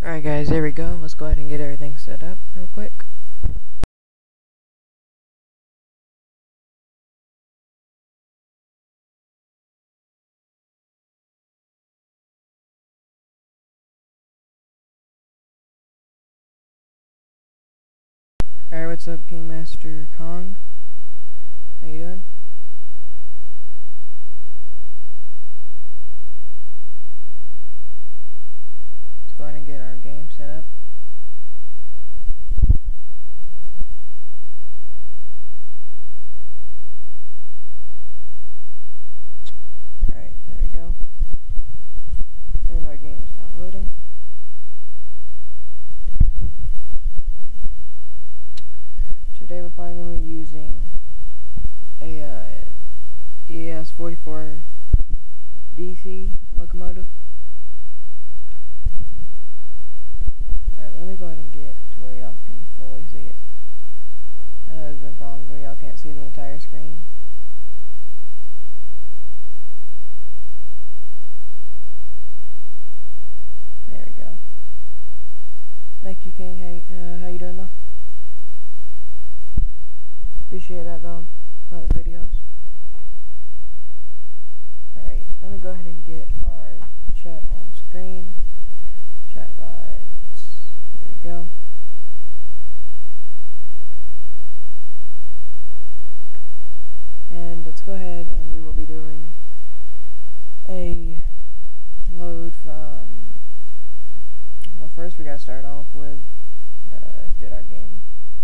Alright guys, there we go. Let's go ahead and get everything set up real quick. Alright, what's up, Kingmaster Kong? How you doing? Let's go ahead and get our game set up. Alright, there we go. And our game is now loading. Today we're probably going to be using a ES44 DC locomotive. Alright, let me go ahead and get to where y'all can fully see it. I know there's been problems where y'all can't see the entire screen. There we go. Thank you, King. How you doing though? Appreciate that though, for the videos. Alright, let me go ahead and get our chat on screen. Chat bots. There we go. And let's go ahead and we will be doing a load from, well, first we gotta start off with, did our game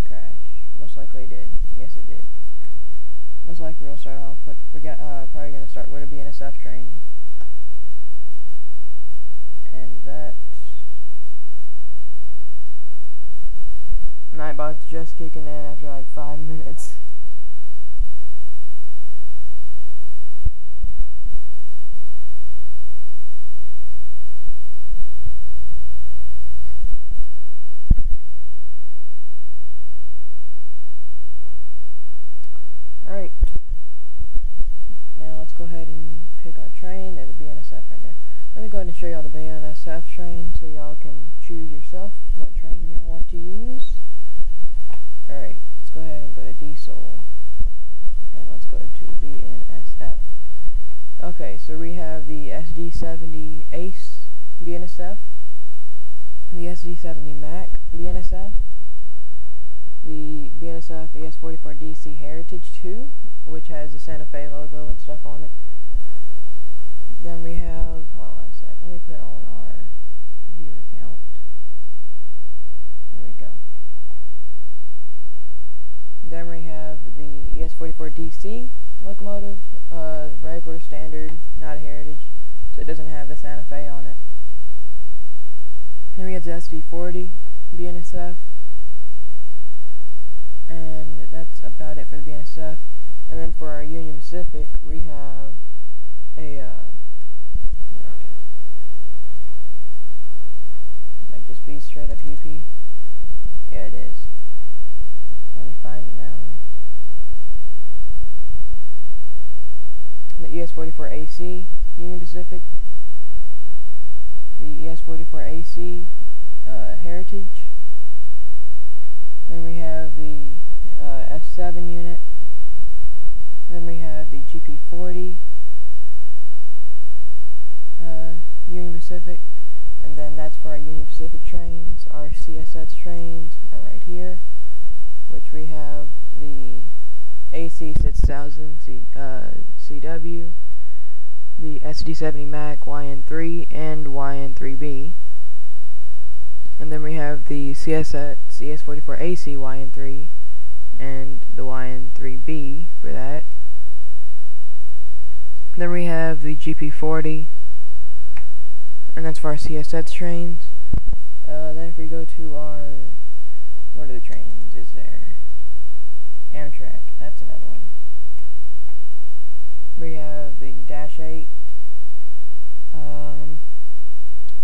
crash? Most likely it did. Yes, it did. Most likely we'll start off with, we're probably gonna start with a BNSF train. And that Nightbot's just kicking in after like 5 minutes. Alright. Now let's go ahead and pick our train. There's a BNSF right there. Let me go ahead and show y'all the BNSF train so y'all can choose yourself what train y'all want to use. Alright, let's go ahead and go to diesel. And let's go to BNSF. Okay, so we have the SD70 Ace BNSF, the SD70 Mac BNSF, the BNSF ES44 DC Heritage 2, which has the Santa Fe logo and stuff on it. Then we have, hold on a sec, let me put on our viewer count. There we go. Then we have the ES44 DC locomotive, regular standard, not a heritage, so it doesn't have the Santa Fe on it. Then we have the SD40 BNSF, and that's about it for the BNSF. And then for our Union Pacific, we have a, might just be straight up UP. Yeah, it is. Let me find it now. The ES44AC Union Pacific, the ES44AC Heritage. Then we have the F7 unit. Then we have the GP40 Union Pacific. And then that's for our Union Pacific trains. Our CSX trains are right here, which we have the AC6000 CW, the SD70 Mac YN3 and YN3B. And then we have the CSX ES44AC YN3 and the YN3B for that. Then we have the GP40, and that's for our CSX trains. Then if we go to our, what are the trains is there? Amtrak, that's another one. We have the Dash 8.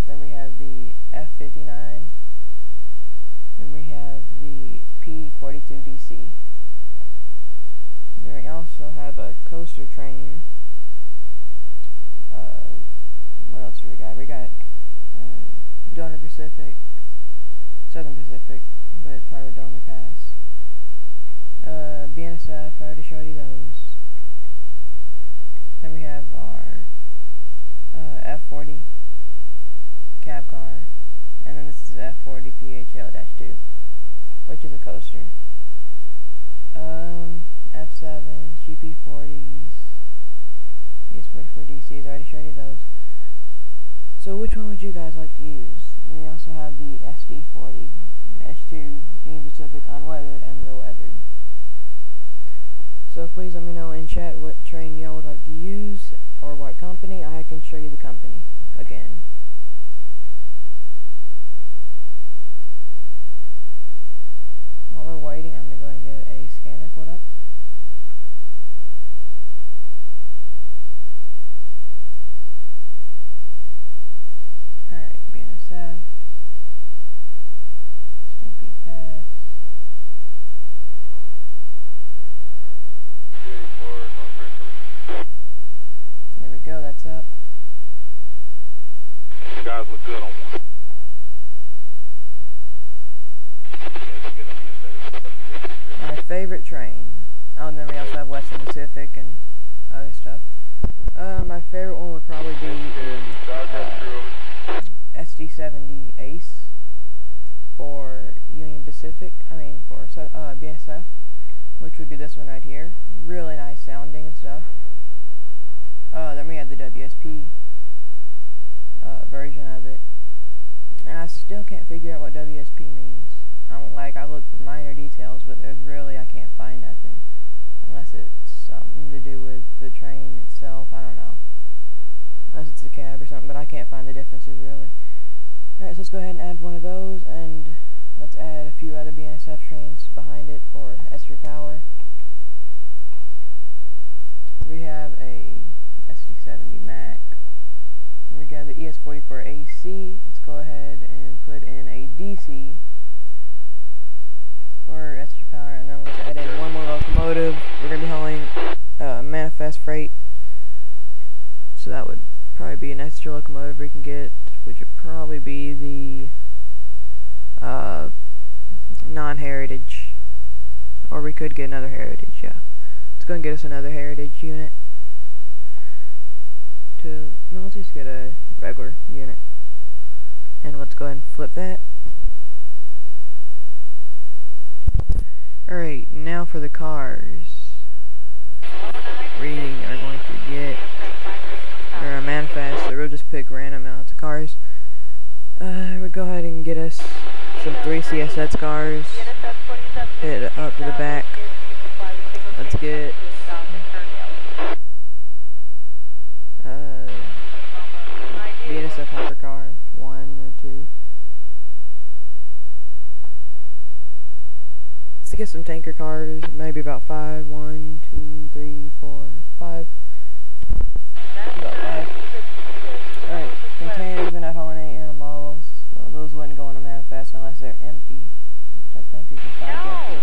Then we have the F59. Then we have the P42 DC. Then we also have a coaster train. What else do we got? We got Donner Pacific, Southern Pacific, but it's part of Donner Pass. BNSF, I already showed you those. Then we have our F40 cab car, and then this is F40 PHL-2, which is a coaster. F7s, GP40s, PS44DCs, I already showed you those. So which one would you guys like to use? And we also have the SD40-2 Union Pacific unweathered and the weathered. So please let me know in chat what train y'all would like to use, or what company. I can show you the company again. While we're waiting, I'm going to go ahead and get a scanner pulled up. Alright, BNSF, Stampede Pass. There we go, that's up. You guys look good on one. My favorite train. Oh, and then we also have Western Pacific and other stuff. My favorite one would probably be SD70 Ace for Union Pacific. For BNSF, which would be this one right here. Really nice sounding and stuff. Then we have the WSP version of it, and I still can't figure out what WSP means. I look for minor details, but I can't find nothing, unless it's something to do with the train itself. I don't know, unless it's a cab or something, but I can't find the differences really. Alright, so let's go ahead and add one of those, and let's add a few other BNSF trains behind it for extra power. We have a SD70 Mac, and we got the ES44 AC. Let's go ahead and put in a DC for extra power, and then let's add in one more locomotive. We're going to be hauling manifest freight, so that would probably be an extra locomotive we can get, which would probably be the non-heritage, or we could get another heritage. Yeah, let's go and get us another heritage unit. No, let's just get a regular unit, and let's go ahead and flip that. Alright, now for the cars. We are going to get a manifest, so we'll just pick random amounts of cars. We'll go ahead and get us some 3 CSX cars. Hit it up to the back. Let's get BNSF hypercar, 1 or 2. Let's get some tanker cars, maybe about 5. 1, 2, 3, 4, 5. About 5. Alright, containers, we're not hauling any intermodals, so those wouldn't go in a manifest unless they're empty, which I think we can find empty.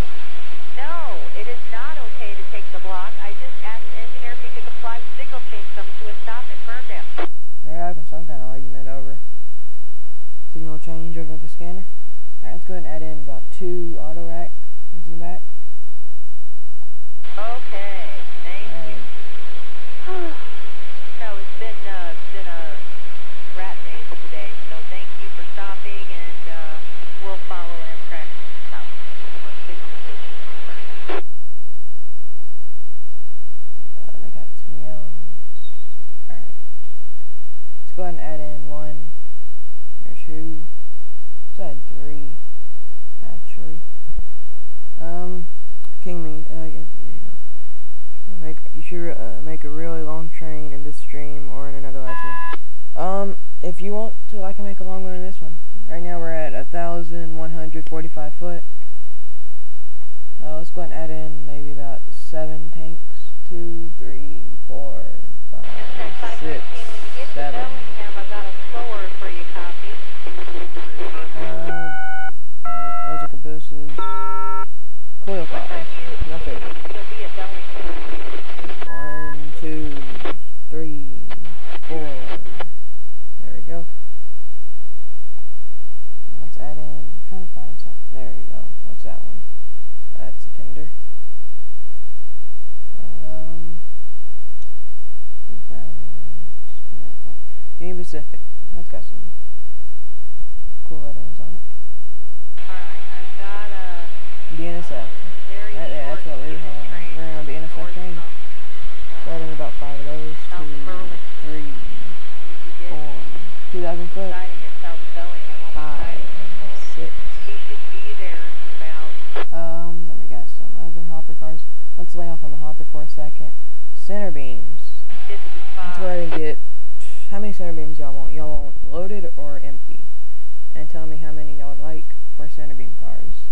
No, it is not okay to take the block. I just asked the engineer if he could apply signal change coming to a stop at Ferndale. They're having some kind of argument over signal change over the scanner. Alright, let's go ahead and add in about 2 auto rack into the back. Okay, thank you. No, it's been a rat maze today, so thank you for stopping, and we'll follow Amtrak south. They got some yellows. Alright. Let's go ahead and add in 1. There's 2. Let's add 3, actually. King meat. Yeah, there you go. You should make a really long train in this stream or in another lesson. If you want to, I can make a long one in this one. Right now we're at 1,145 foot. Let's go ahead and add in maybe about 7 tanks. 2, 3, 4, 5, 6, 7. I've got a slower for you, copy. Those are cabooses. Coil cars. My favorite. 1, 2, 3, 4. There we go. Union Pacific. That's got some cool letterings on it. Alright, I've got a BNSF. very That's short what we're unit train on the BNSF north train. from, Letting about 5 of those. South 2, Burlington. 3, You get 4, 2,000 foot. deciding at South Bellingham on the 5, siding control. 6. He should be there in about Then we got some other hopper cars. Let's lay off on the hopper for a second. Center beams. 55. Let's go ahead and get, how many center beams y'all want? Y'all want loaded or empty? And tell me how many y'all would like for center beam cars.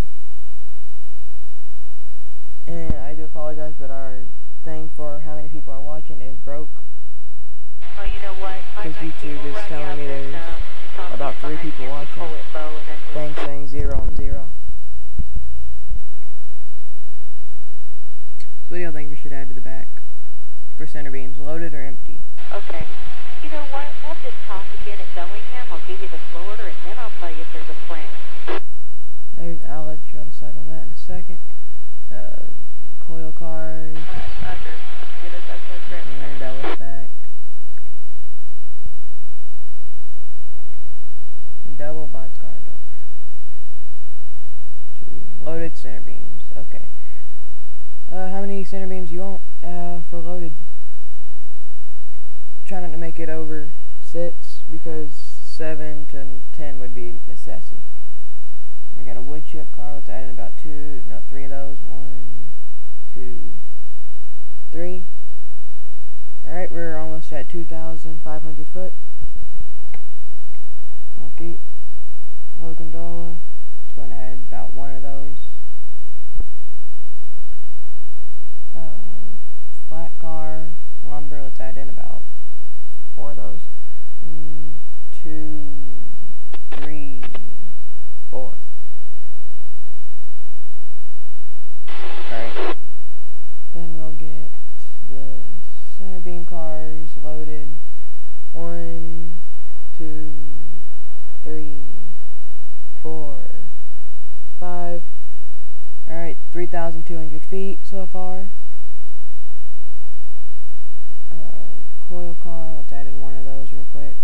And I do apologize, but our thing for how many people are watching is broke. Oh, you know what? Because YouTube is telling me there's about 3 people watching. Thing saying 0 on 0. So what do y'all think we should add to the back for center beams, loaded or empty? Okay. You know what? We'll just talk again at Bellingham. I'll give you the flow order, and then I'll tell you if there's a plan. I'll let y'all decide on that in a second. Coil cars. Roger. Give us that first And Bella's back. Double boxcar door. 2 loaded center beams. Okay. How many center beams you want for loaded? Try not to make it over 6 because 7 to 10 would be excessive. We got a wood chip car. Let's add in about 3 of those. 1, 2, 3. Alright, we're almost at 2,500 foot. Feet. Low gondola. It's going to add about 1 of those. Flat car. Lumber. Let's add in about 4 of those. 2, 3, 4. Alright. Then we'll get the center beam cars loaded. 1, 2, 3, 4, 5. Alright, 3,200 feet so far. Coil car, let's add in 1 of those real quick.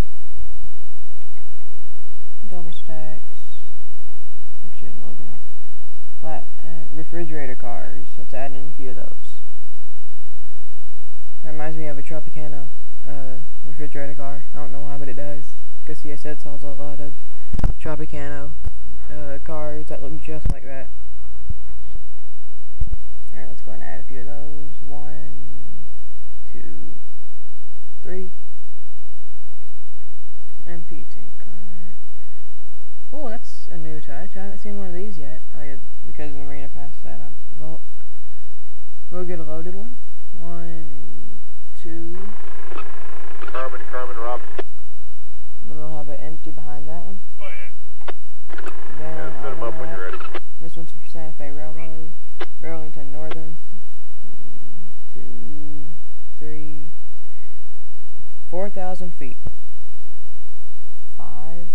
Double stacks. Flat refrigerator cars, let's add in a few of those. That reminds me of a Tropicana refrigerator car. I don't know why, but it does. Because CSN sells a lot of Tropicana cars that look just like that. Alright, let's go ahead and add a few of those. 1, 2, 3. MP tank car. Oh, that's a new touch. I haven't seen one of these yet. Oh yeah, because the marina passed that up. Well, we'll get a loaded one. 1, 2. Carmen, Rob. And we'll have an empty behind that one. Oh, yeah. Then Set them up when you're ready. this one's for Santa Fe Railroad, Burlington Northern. 2, 3, 4,000 feet. 5.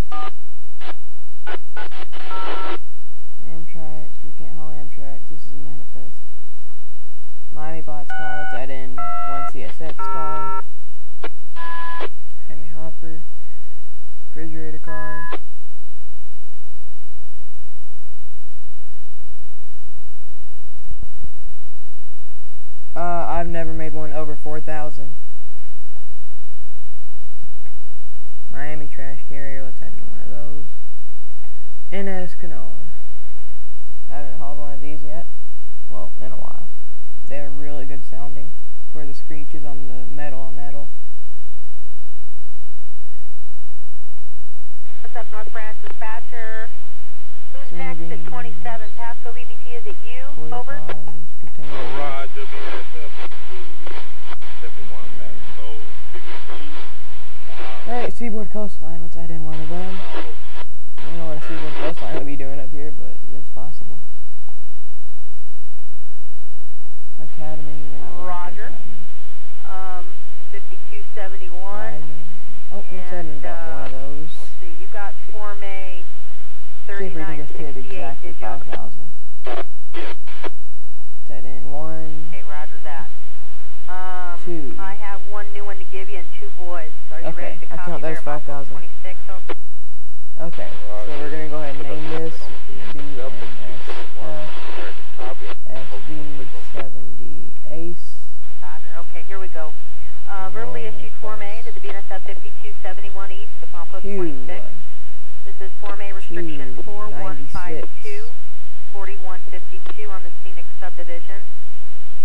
Amtrak. We can't haul Amtrak. This is a manifest. Miami Bots car. Let's add in 1 CSX car. Hemi hopper. Refrigerator car. I've never made one over 4,000. Miami trash carrier, let's add in 1 of those. NS Canola. Haven't hauled one of these yet. Well, in a while. They're really good sounding for the screeches on the metal on metal. What's up, North Branch Dispatcher? Who's next at 27? Pasco VBT, is it you? Coil Over? cars, container. Oh, Roger, BNSF. 71, Pasco, Alright, Seaboard Coastline, let's add in 1 of them. I don't know what a Seaboard Coastline would be doing up here, but it's possible. Academy, Roger. 5271. Oh, let's add in about 1 of those. Let's see, you got Form A See if we can just hit 3968. exactly Did you have a 5,000. Let's add in 1. Okay, roger that. 2. I have 1 new one to give you and 2 boys. Are you Okay, ready to I copy count that there as at milepost 5,000. 26? Okay, so we're gonna go ahead and name this BNSF SB70 Ace. Roger. Okay, here we go. Verbally issued Form A to the BNSF 5271 East at milepost 26. This is Form A restriction 4152, 4152 on the scenic subdivision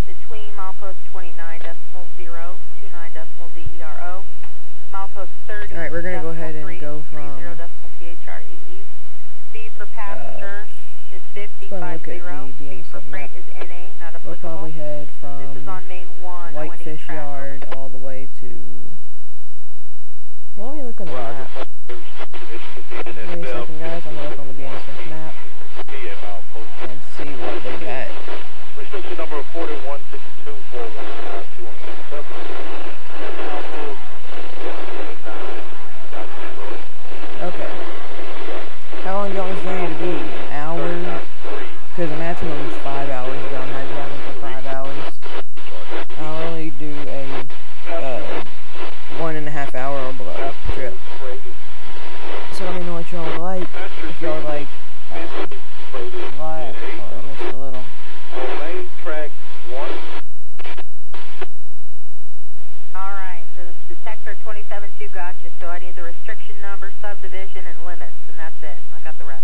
between milepost 29.0, 29.0 milepost 30. Alright, we're gonna go ahead and go from 30.three. Speed for passenger is 50.50. Speed for freight is NA, not applicable. We'll probably head from This is on main 1. Whitefish Yard all the way to... Let me look on the map. Wait a second, guys. I'm gonna look on the BNSF map and see what they got. Restriction number 41624152 on the Okay. How long do you want this journey to be? An hour? Because the maximum is 5 hours, but I'm not driving for 5 hours. I'll only do a 1.5 hour or below trip. So let me know what y'all like. If y'all like light or just a little. Main track 1. Alright, the detector 27.2 got you, so I need the restriction number, subdivision, and limits, and that's it. I got the rest.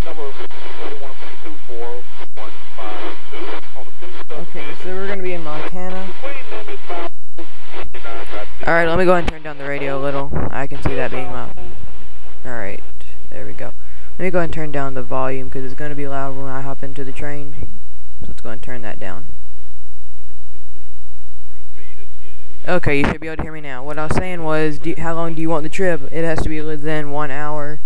Number 41245152 on the Okay, so we're gonna be in Montana. Alright, let me go ahead and turn down the radio a little. I can see that being loud. Alright, there we go. Let me go ahead and turn down the volume because it's going to be loud when I hop into the train. So let's go ahead and turn that down. Okay, you should be able to hear me now. What I was saying was, how long do you want the trip? It has to be within 1 hour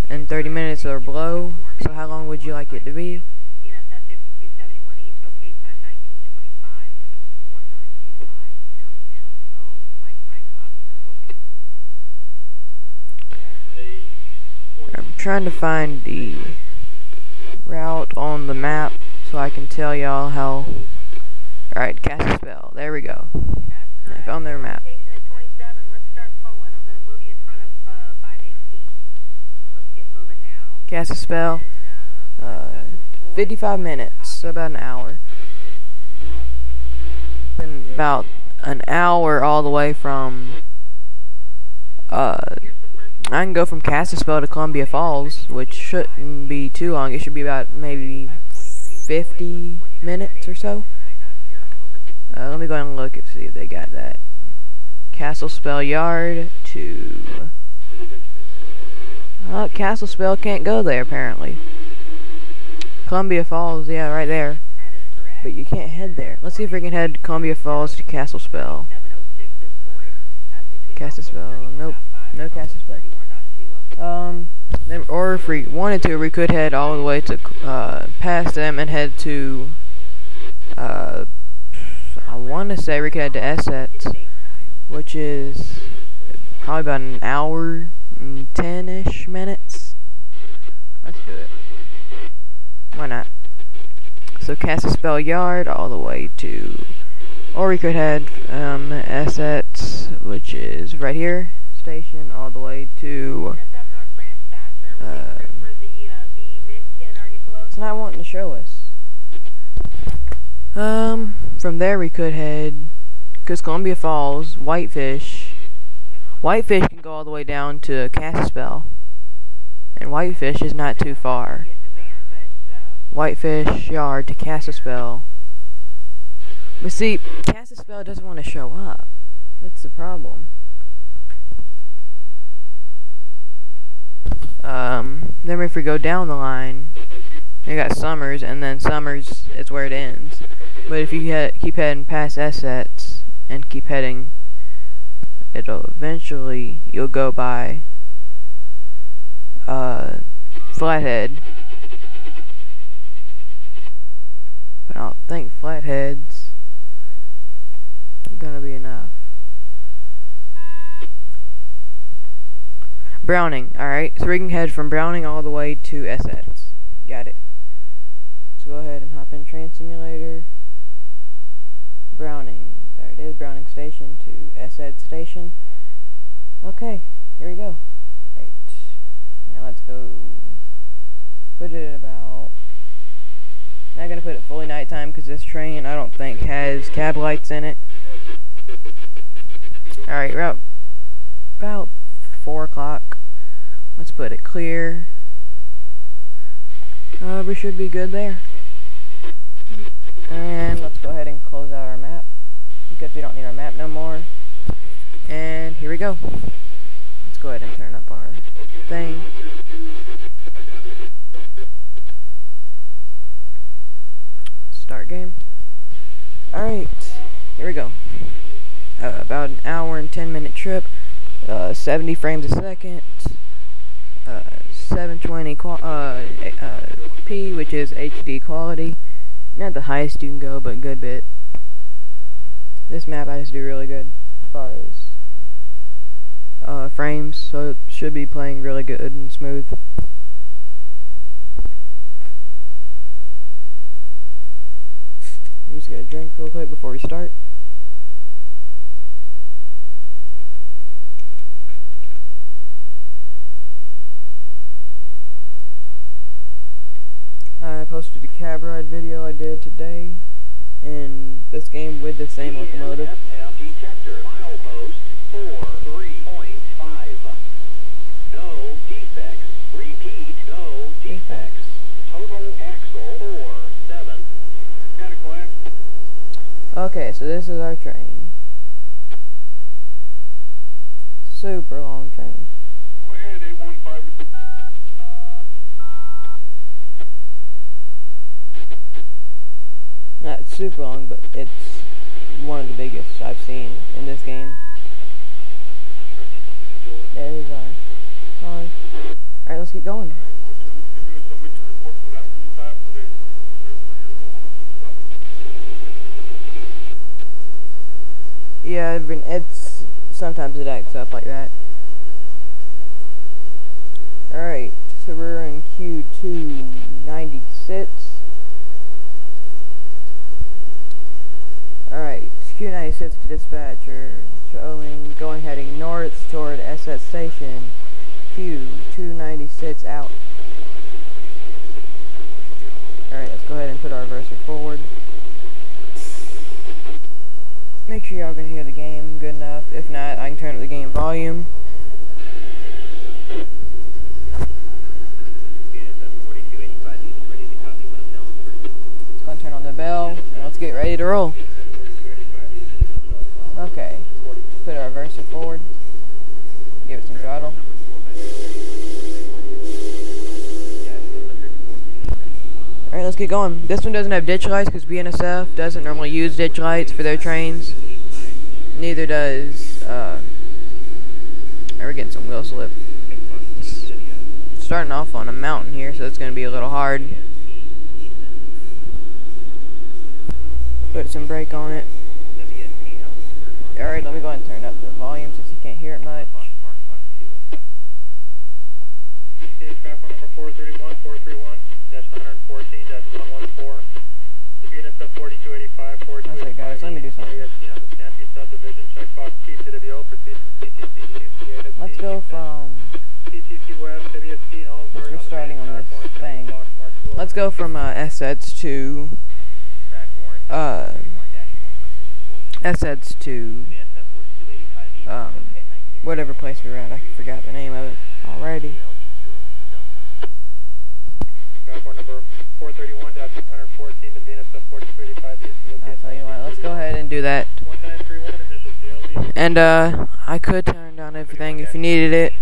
and 30 minutes or below. So how long would you like it to be? BNSF 5271 East, okay, time 1925, 1925, MMO, Mike Oscar, over. I'm trying to find the route on the map so I can tell y'all how. Alright, Casaspell. There we go. I found their map. Location at 27. Let's start pulling. I'm going to move you in front of 518. So let's get moving now. Casaspell. 55 minutes, so about an hour. Been about an hour all the way from. I can go from Casaspell to Columbia Falls, which shouldn't be too long. It should be about maybe 50 minutes or so. Let me go ahead and look and see if they got that. Casaspell Yard to... Casaspell can't go there, apparently. Columbia Falls, yeah, right there. But you can't head there. Let's see if we can head Columbia Falls to Casaspell. Casaspell, nope. No Casaspell. Or if we wanted to, we could head all the way to, past them and head to, I want to say we could head to Essex, which is probably about an hour and 10-ish minutes. Let's do it. Why not? So Casaspell Yard all the way to, or we could head Essex, which is right here, station, all the way to. It's not wanting to show us. From there we could head, because Columbia Falls, Whitefish can go all the way down to Casaspell, and Whitefish is not too far. Whitefish Yard to Casaspell. But see, Casaspell doesn't want to show up. That's the problem. Then if we go down the line, you got Summers, and then Summers is where it ends. But if you keep heading past Essex and keep heading, you'll go by Flathead. But I don't think Flathead's gonna be enough. Browning, alright, so we can head from Browning all the way to Essex. Got it. So go ahead and hop in Train Simulator. Browning, there it Browning Station to SED Station. Okay, here we go. Right, now let's go put it at about, I'm not going to put it fully nighttime because this train I don't think has cab lights in it. Alright, we're about 4 o'clock. Let's put it clear. We should be good there. And let's go ahead and close out our map because we don't need our map no more. And here we go. Let's go ahead and turn up our thing. Start game. Alright, here we go. About an hour and 10-minute trip. 70 frames a second. 720 p, which is HD quality. Not the highest you can go, but a good bit. This map I just do really good as far as frames, so it should be playing really good and smooth. We just get a drink real quick before we start. I posted a cab ride video I did today in this game with the same locomotive. Detector, milepost 4.3.5. No defects. Repeat, no defects. Total axle 4.7. Mechanical axle. Okay, so this is our train. Super long train. Go ahead, 815. Not super long, but it's one of the biggest I've seen in this game. There's our car. Alright, let's keep going. Yeah, it's sometimes it acts up like that. Alright, so we're in Q296. Alright, Q96 to dispatcher, showing, going heading north toward SS Station, Q296 out. Alright, let's go ahead and put our reverser forward. Make sure y'all can hear the game good enough. If not, I can turn up the game volume. Let's go and turn on the bell, and let's get ready to roll. Okay, put our reverser forward, give it some throttle. Alright, let's get going. This one doesn't have ditch lights because BNSF doesn't normally use ditch lights for their trains. Neither does, we're getting some wheel slip. Starting off on a mountain here, so it's going to be a little hard. Put some brake on it. Alright, let me go ahead and turn up the volume since you can't hear it much. Traffic number 431, 431-114-114. The BNSF 4285, 4285. Okay, guys, let me do something. On the Stampede subdivision, checkbox TCWO, proceed from CTC East, CASP. Let's go from, CTC West, WSP Ellsworth. since we're starting on this thing, let's go from SEDs to, SEDs to, whatever place we were at. I forgot the name of it already. Traffic number 431-114 to BNSF 4285 East. I'll tell you what, let's go ahead and do that. 1931, initial GLD. And, I could turn down everything if you needed it.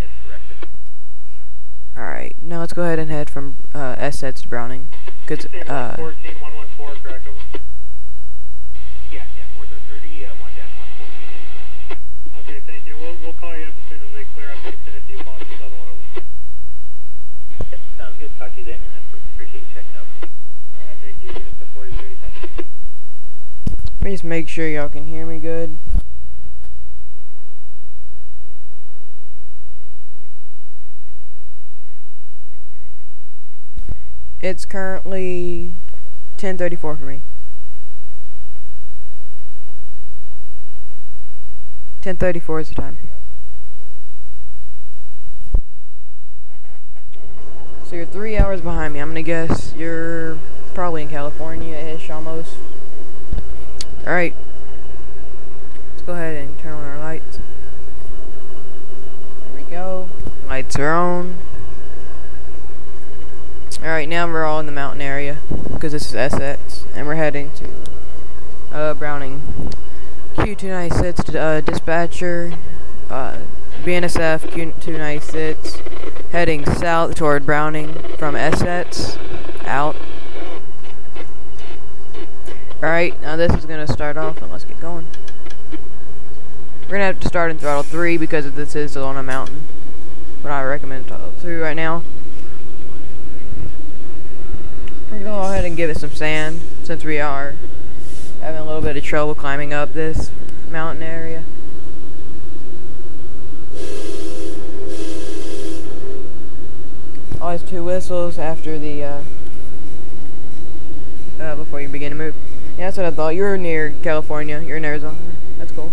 Alright, now let's go ahead and head from, SEDs to Browning. Cause, 114-114, crack over. Yeah, 431-114. Okay, thank you. We'll call you up as soon as they clear up Houston if you want this other one over. Yep, sounds good. Talk to you then, and I appreciate you checking out. Alright, thank you. BNSF 4285. let me just make sure y'all can hear me good. It's currently 10:34 for me. 10:34 is the time. So you're 3 hours behind me. I'm gonna guess you're probably in California-ish almost. Alright. Let's go ahead and turn on our lights. There we go. Lights are on. Alright, now we're all in the mountain area because this is SX, and we're heading to Browning. Q296 dispatcher, BNSF Q296 heading south toward Browning from SX out. Alright, now this is going to start off, and let's get going. We're going to have to start in throttle 3 because this is on a mountain, but I recommend throttle 2 right now. We're going to go ahead and give it some sand since we are having a little bit of trouble climbing up this mountain area. Always 2 whistles after the before you begin to move. Yeah, that's what I thought. You're near California. You're in Arizona. That's cool.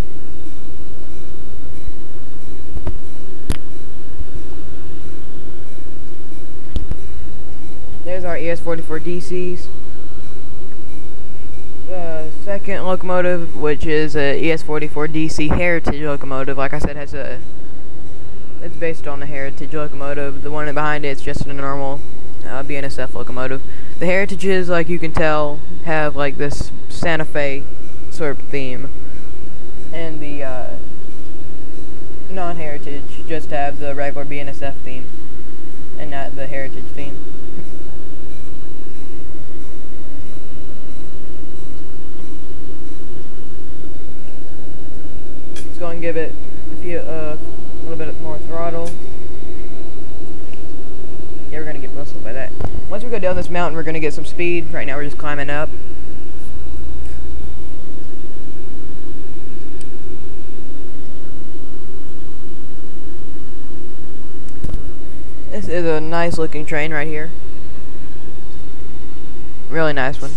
There's our ES44 DCs. The second locomotive, which is a ES44 DC Heritage locomotive, like I said, it's based on the Heritage locomotive. The one behind it's just a normal BNSF locomotive. The Heritages, like you can tell, have like this Santa Fe sort of theme, and the non-Heritage just have the regular BNSF theme, and not the Heritage theme. Let's go and give it a little bit more throttle. Yeah, we're gonna get whistled by that. Once we go down this mountain, we're gonna get some speed. Right now, we're just climbing up. This is a nice looking train right here. Really nice one.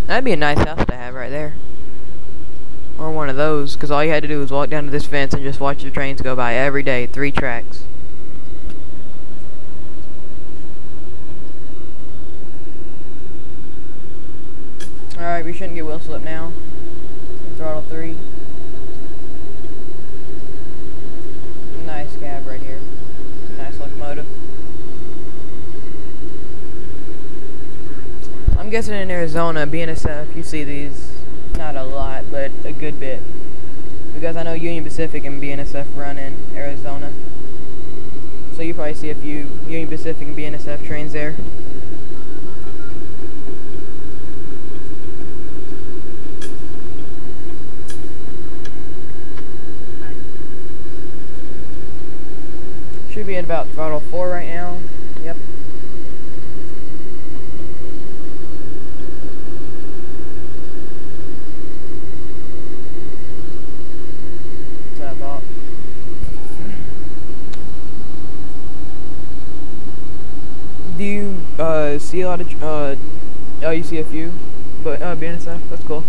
That'd be a nice house to have right there. Or one of those, because all you had to do was walk down to this fence and just watch the trains go by every day, 3 tracks. Alright, we shouldn't get wheel slip now. Throttle 3. Nice cab right here. Nice locomotive. I'm guessing in Arizona, BNSF, you see these, not a lot, but a good bit. Because I know Union Pacific and BNSF run in Arizona. So you probably see a few Union Pacific and BNSF trains there. Should be at about throttle 4 right now. Yep. Do you see a lot of oh, you see a few, but BNSF, that's cool.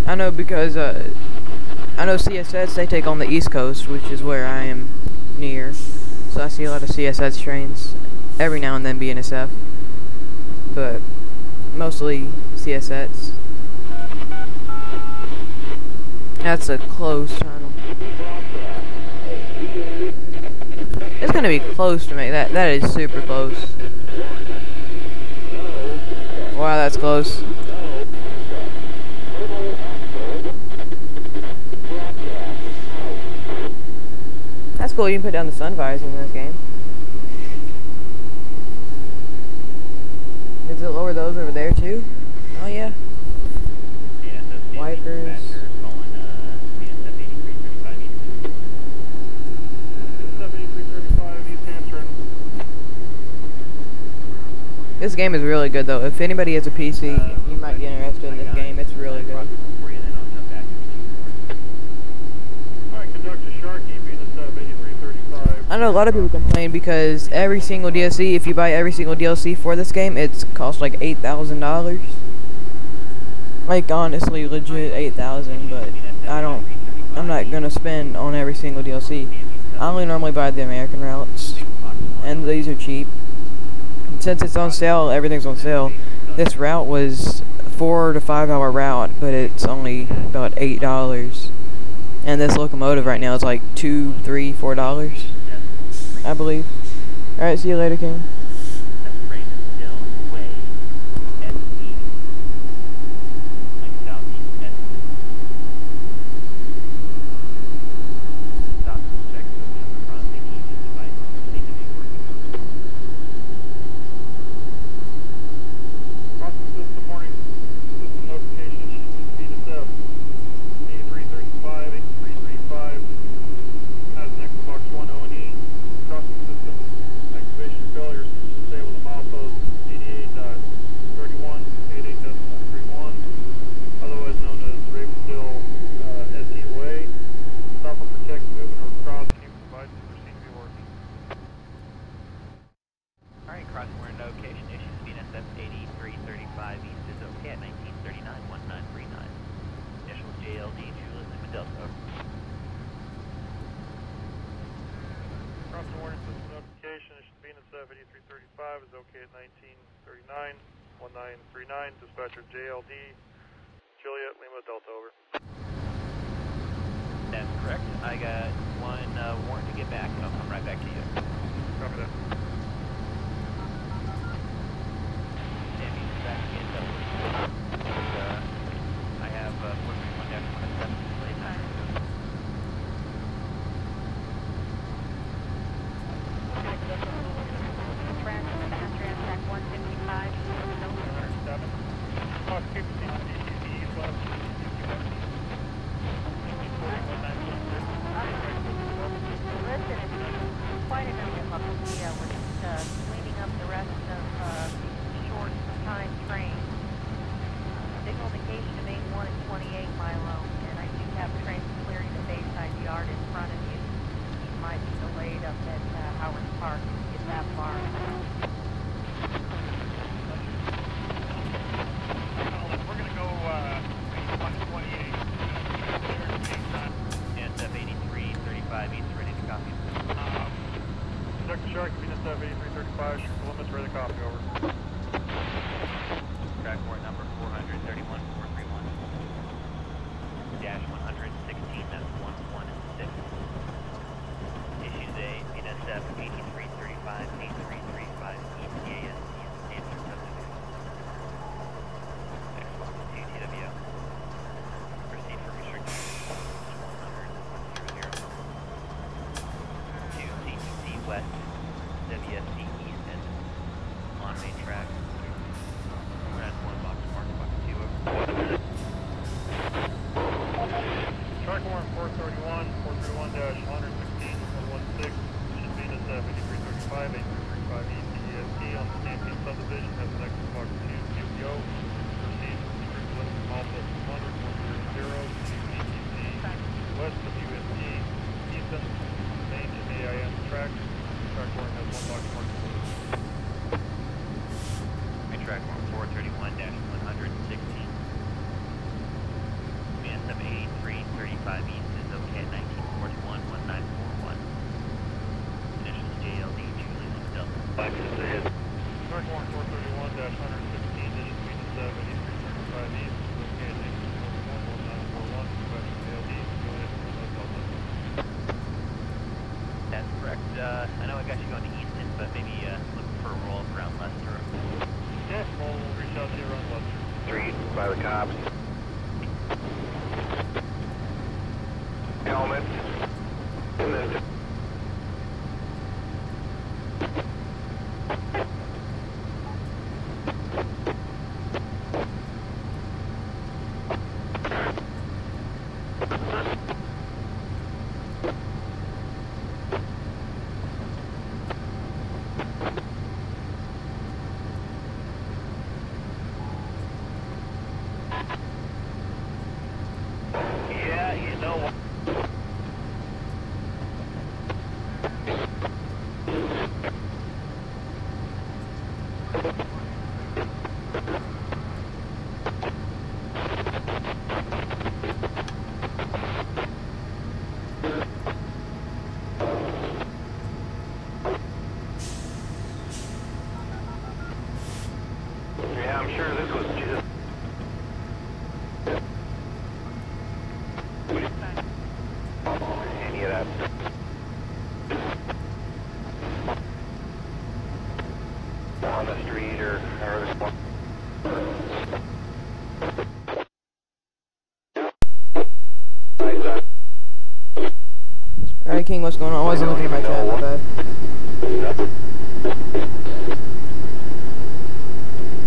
I know because I know CSS, they take on the East Coast, which is where I am near, so I see a lot of CSS trains every now and then BNSF, but mostly CSS. That's a close tunnel. It's gonna be close to me. That is super close. Wow, that's close. That's cool. You can put down the sun visors in this game. Does it lower those over there too? Oh yeah. Wipers. This game is really good though. If anybody has a PC, you might be interested in this game. It's really good. Alright, Conductor Sharkey, BNSF 8335. I know a lot of people complain because every single DLC, if you buy every single DLC for this game, it's cost like $8,000. Like honestly, legit 8,000. But I'm not gonna spend on every single DLC. I only normally buy the American routes, and these are cheap. And since it's on sale, everything's on sale. This route was a 4 to 5 hour route, but it's only about $8. And this locomotive right now is like $2, $3, $4, I believe. Alright, see you later, King. Is okay at 1939, 1939, dispatcher JLD, Juliet, Lima, Delta, over. That's correct. I got one warrant to get back, and I'll come right back to you. Copy that. Sammy's back in Delta. I have 431-107 display time. Transat 155, Listen, it's quite an area. We're just cleaning up the rest of short time trains. Signal indication to main 1 at 28 Milo, and I do have trains clearing the Bayside Yard in front of you. You might be delayed up at Howard Park if you get that far. We're going to go 128. And F8335 East, ready to copy. Sector Shark, Venus F8335, shoot the limits, ready to copy, over. Track warrant number 431-431. Dash 116, that's 116. Issues a Venus F8335, 8335 ETAS, standard subdivision. Next one, 2 TWO. Proceed for restriction. 100, 2 CTC West, WSC East End, on main track. We're at 1 box mark, box 2 over. Track warrant 431, 431-116, 116, should Venus F8335, 8335 ETST on the Stampede subdivision, has the next box 2 QPO. Proceed for restrict limits from Alpha 100, 100, CTC West WST, Easton, main AIM track. Track warrant has 1 box mark. Main track warrant 431-116. Venus F8335 East is okay at 1941-1941. Initials JLD, Julie, Lima, Delta. Track warrant 431-116, this is Venus F8335 East, is okay at 1941-1941, dispatch JLD, Juliet, Lima, Delta. That's correct. I know I got you going to Easton, but maybe look for a roll around Lester. Yeah, we'll reach out to you around Lester. Street by the cops. Helmets. And then I'm sure this was just... Any of that. On the street or however. Alright, King, what's going on? I wasn't looking at my chat, my bad.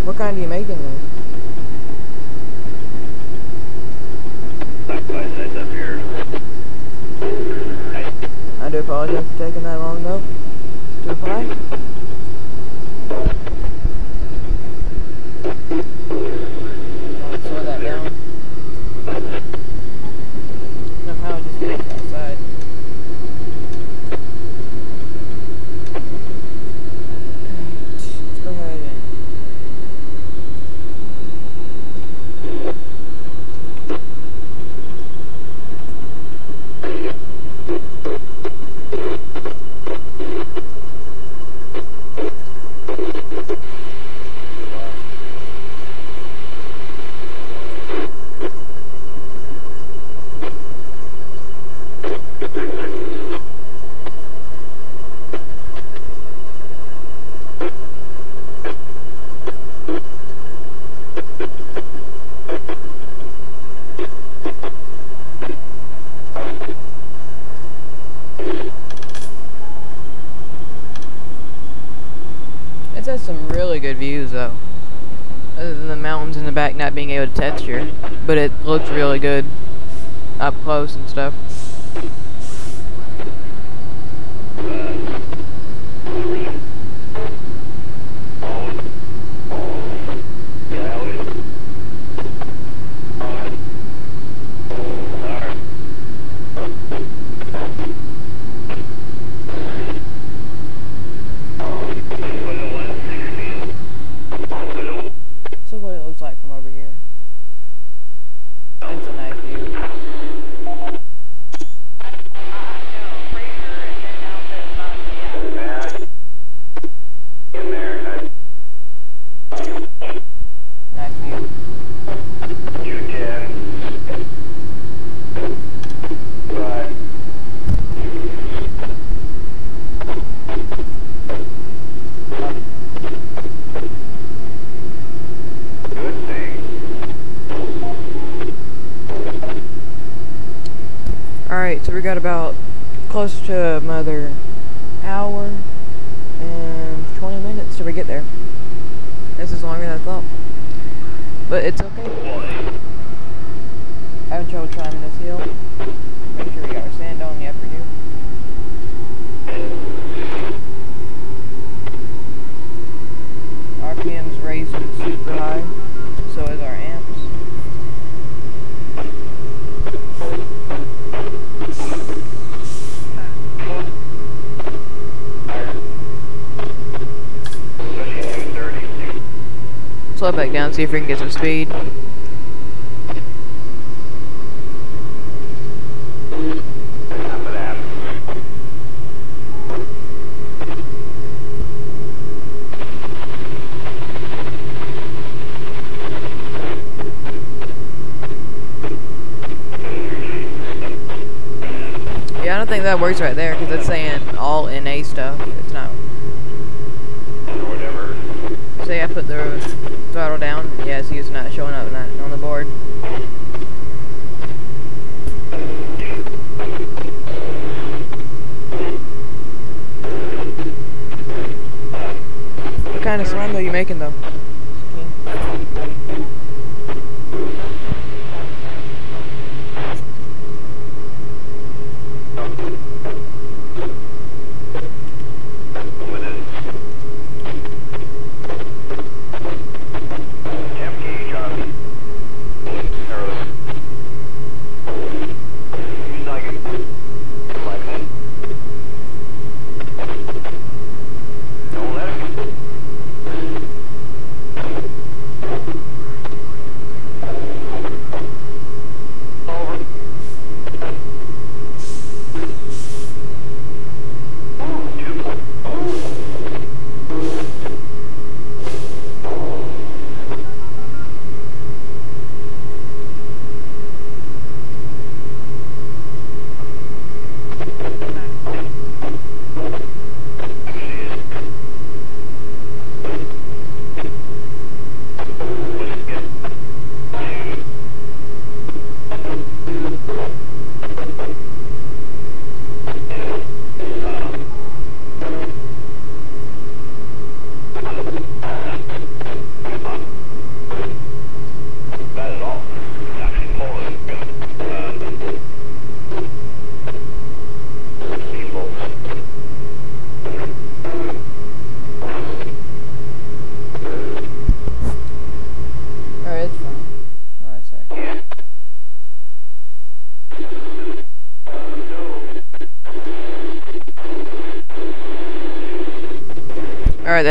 What kind are you making then? Sides up here. I do apologize for taking that long though to reply. I'll slow that down. Somehow it just makes outside. Let's go ahead and it has some really good views though. Other than the mountains in the back not being able to texture, but it looks really good up close and stuff. So what it looks like from over here. It's a nice view. In there. Nice view. 210. But good thing. Alright, so we got about close to another hour and 20 minutes till we get there. This is longer than I thought. But it's okay. Having trouble climbing this hill. Make sure we got our sand on. Yep, we do. RPM's raised super high. So is our amps. Slow back down, see if we can get some speed. Top of that. Yeah, I don't think that works right there because it's saying all NA stuff. It's not. Or whatever. Say I put the throttle down. Yeah, see, it's not showing up on the board. What kind of slime are you making though? Temp gauge on. He's not gonna like that. Don't let him.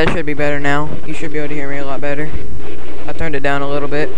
that should be better now. You should be able to hear me a lot better. I turned it down a little bit.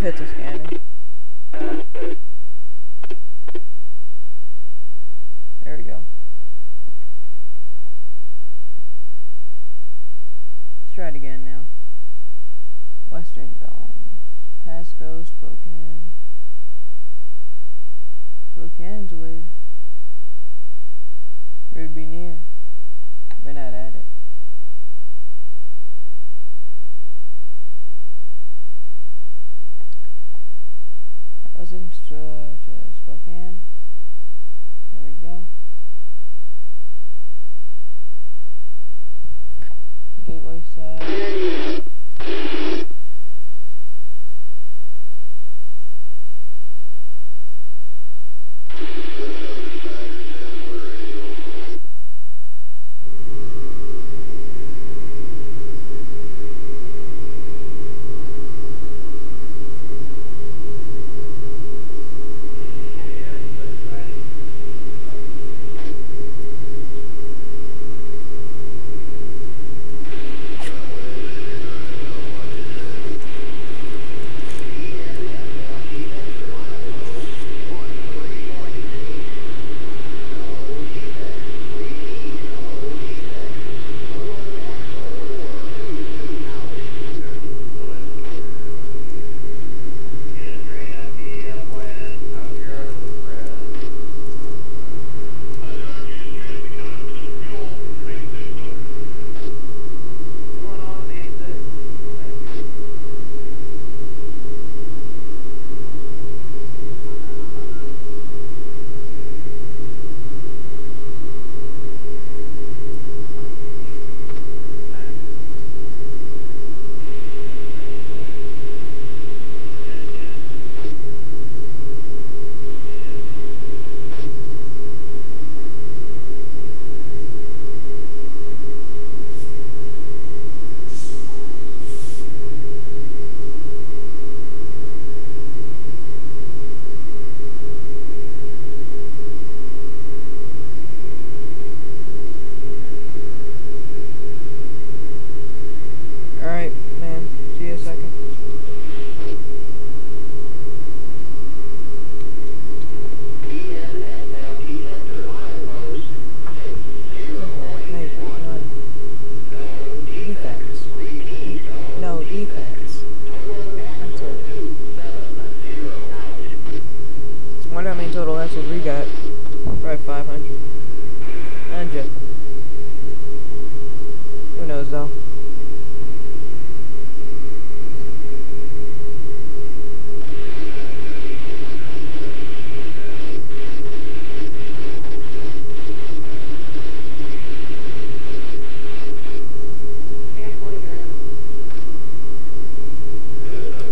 Fit the scanner. There we go. Let's try it again now. Western zones. Pasco, Spokane. Spokane's where it'd be near. We're not at it. I was in Spokane. There we go. Gateway side. Alright, man. See you in a second. Defense. No, defense. That's it. I wonder how many total lessons we got. Probably 500. I'm joking. Who knows though?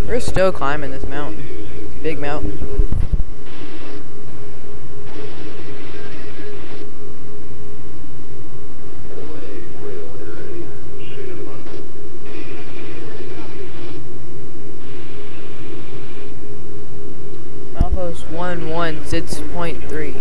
We're still climbing this mountain. Big mountain. Milepost 116.3.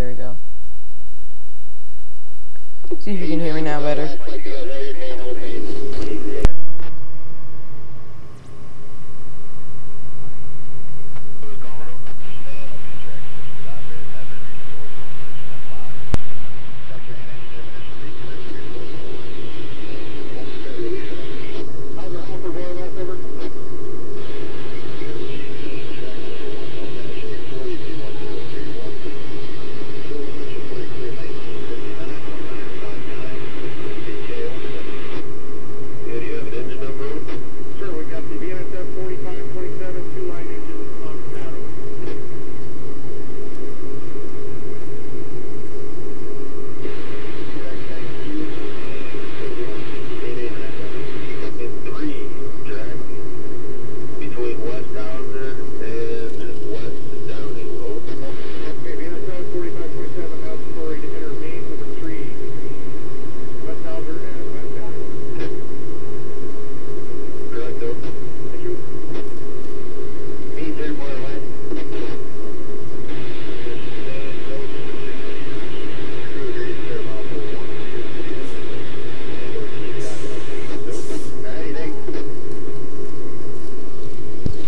there we go. See if you can hear me now better.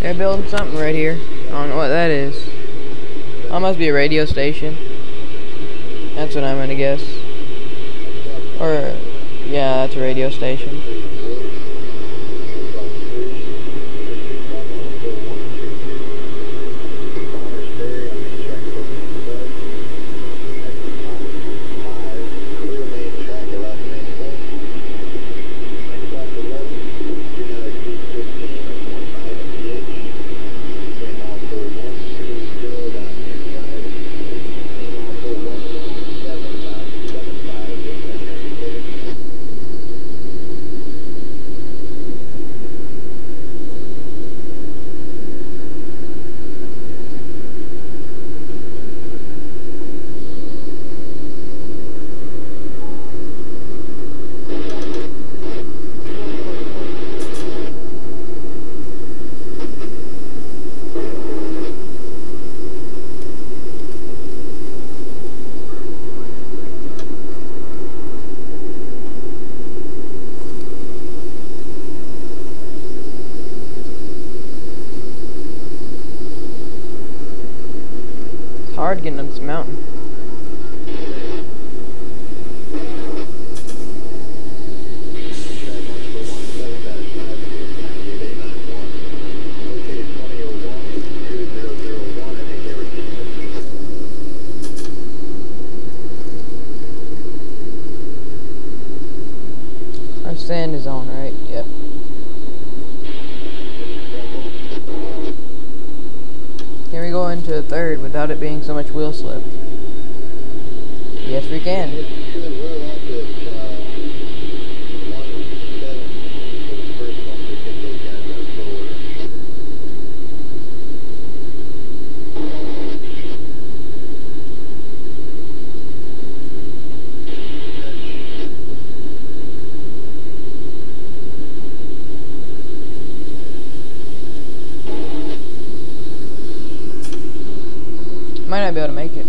They're building something right here. I don't know what that is. That must be a radio station. That's what I'm gonna guess. Or, yeah, that's a radio station. Hard getting up this mountain. Our sand is on, right? Yep. Can we go into a third without it being so much wheel slip? Yes, we can. Might not be able to make it,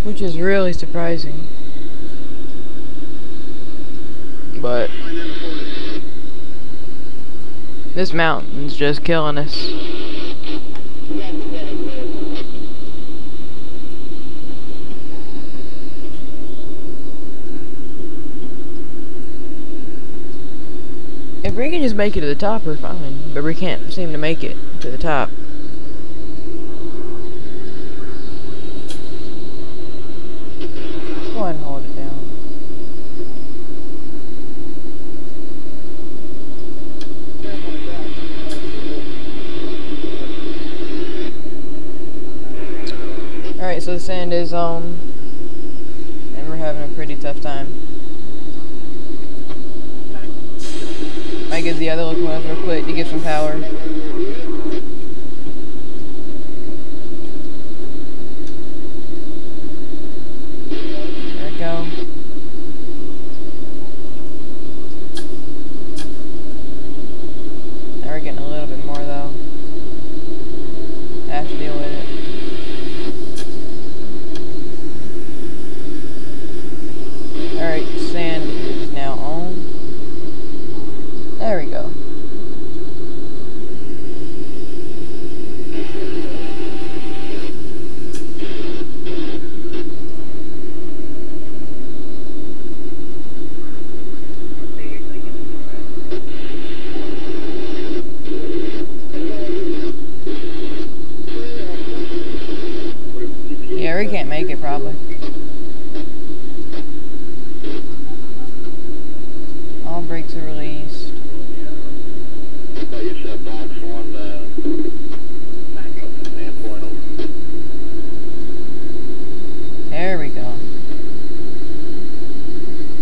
which is really surprising, but this mountain's just killing us. If we can just make it to the top, we're fine, but we can't seem to make it to the top. Go ahead and hold it down. Alright, so the sand is on, and we're having a pretty tough time. Might give the other locomotive real quick to get some power. Go. Now we're getting a little bit more though. I have to deal with it. can't make it probably. All brakes are released. You shut box one up to standpoint over. There we go.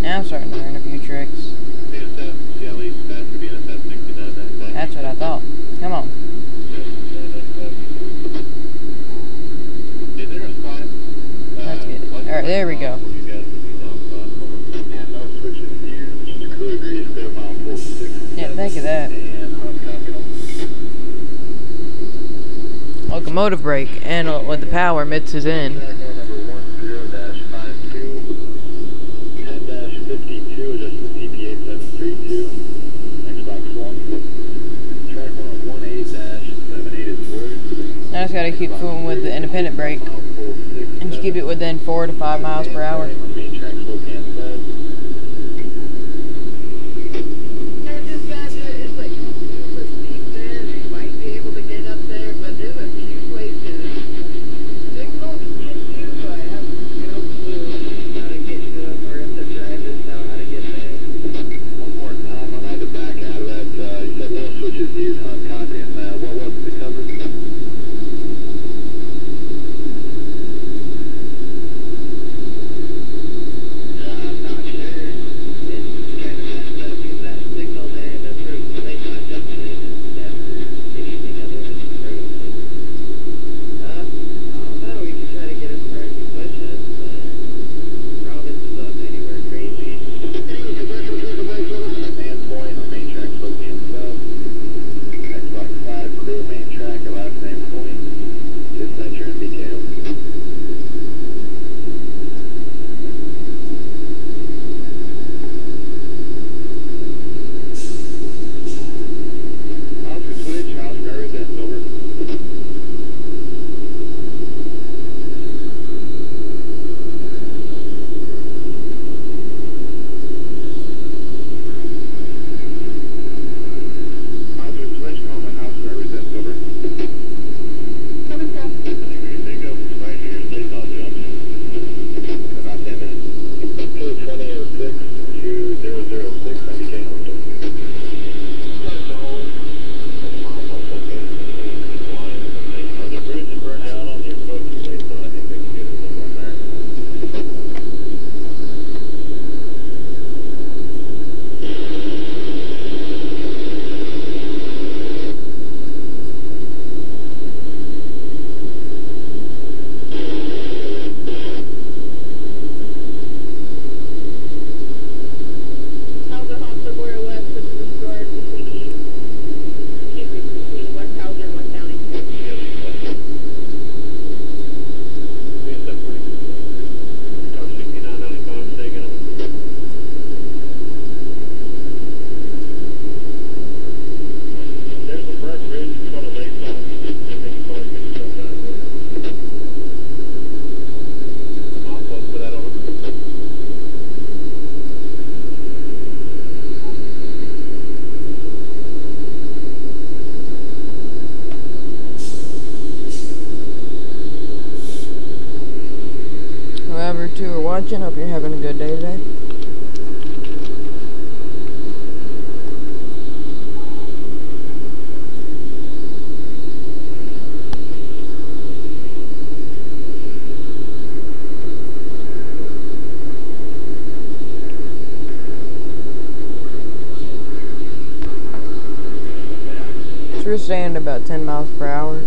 Now I'm starting to learn a few tricks. BNSF, CLE, faster BNSF 69. That's what I thought. Come on. Hey, there's 5. Let's get it. Alright, there we go. Didn't think of that. Locomotive brake, and with the power mixes in. Now I just gotta keep fooling with the independent brake and just keep it within 4 to 5 miles per hour. Who are watching, hope you're having a good day today. So we're staying about 10 miles per hour.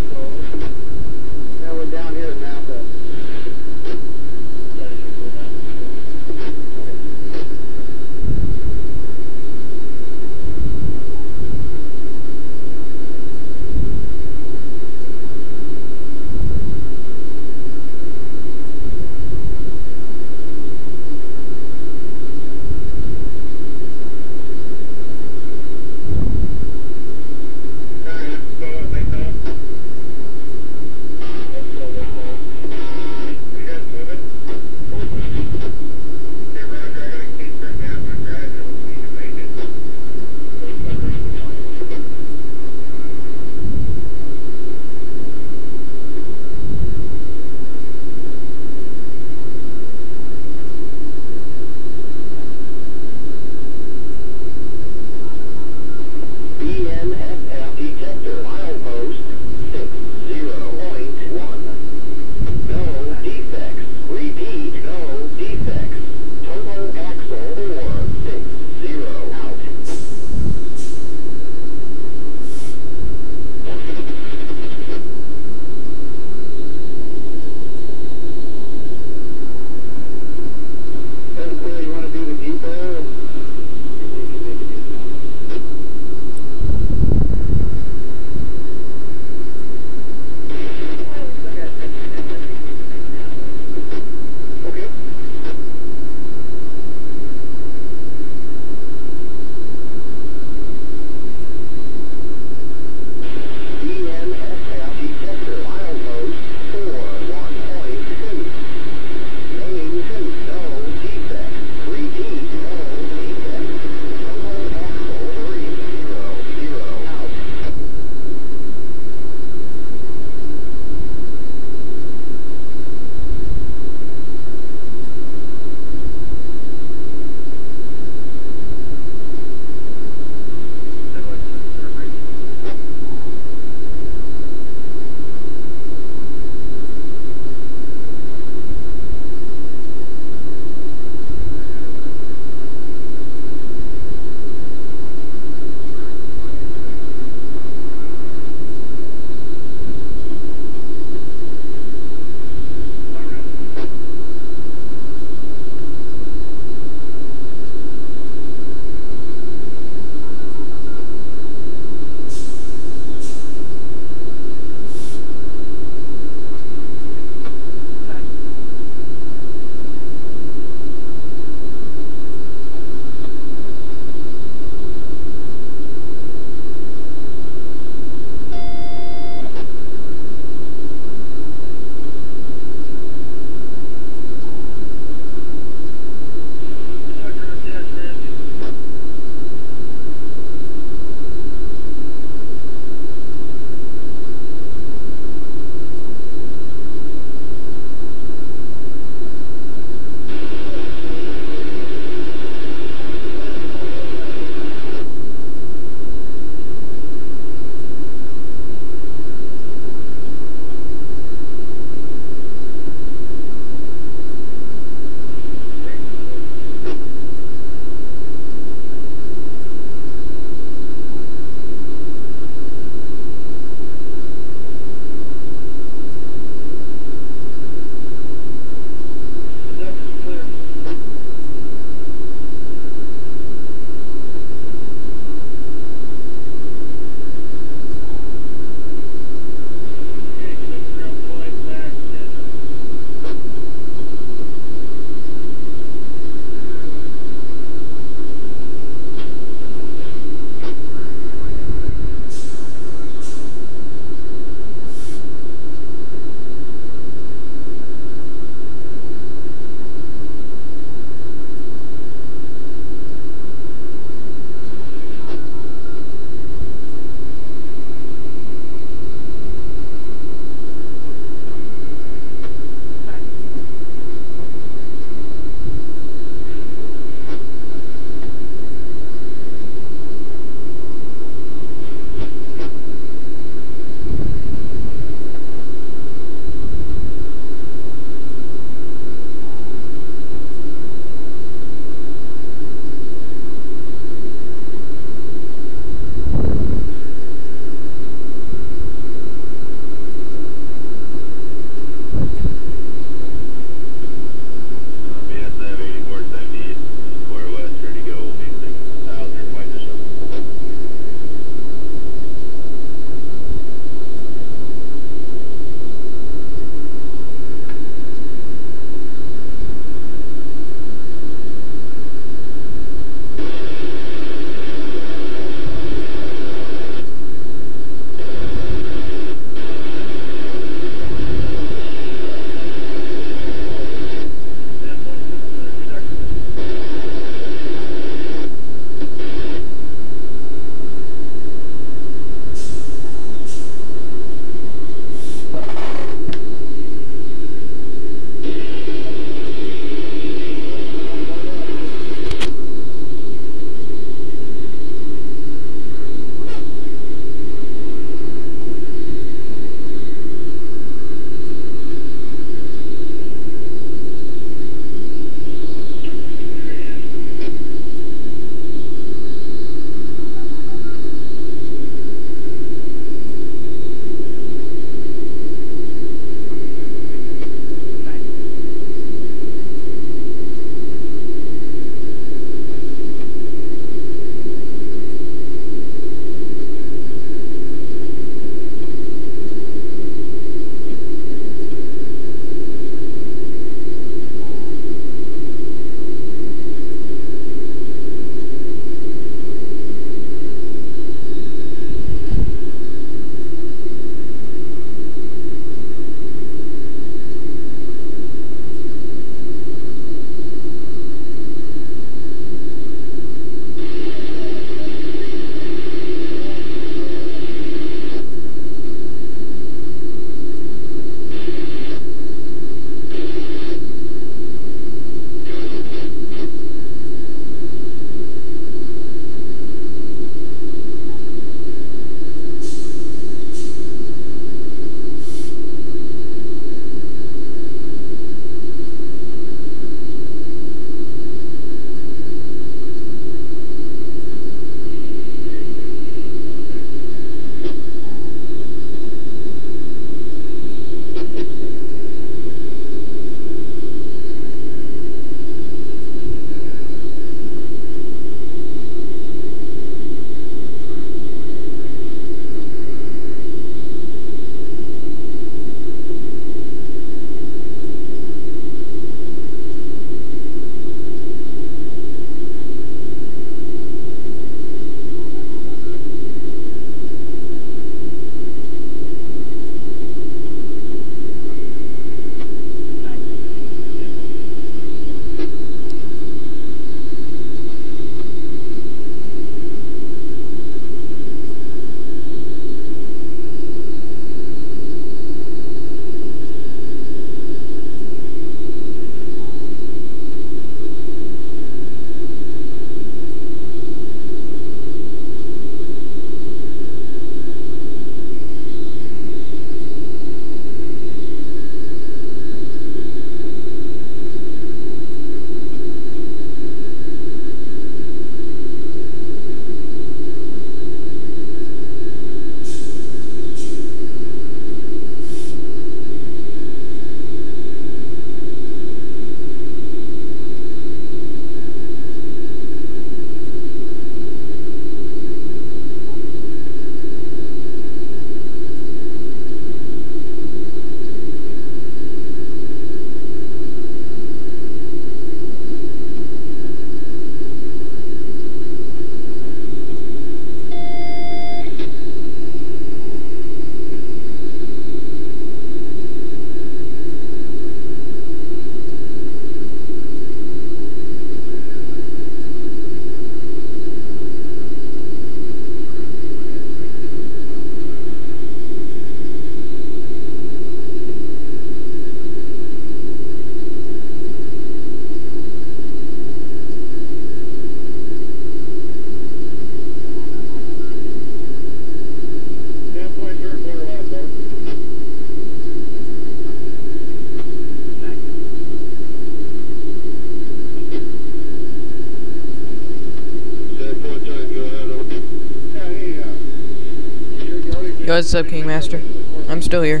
What's up, Kingmaster? I'm still here.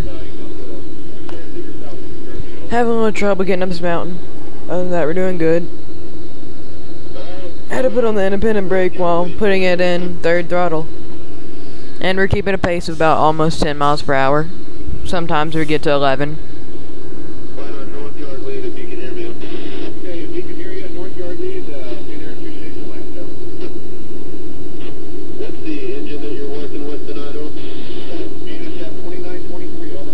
Having a little trouble getting up this mountain. Other than that, we're doing good. Had to put on the independent brake while putting it in third throttle. And we're keeping a pace of about almost 10 miles per hour. Sometimes we get to 11. Line on North Yard lead if you can hear me. Okay, if you can hear you at North Yard lead, be there in 2 stations last down. What's the engine that you're working with tonight, over? BNSF 2923, over.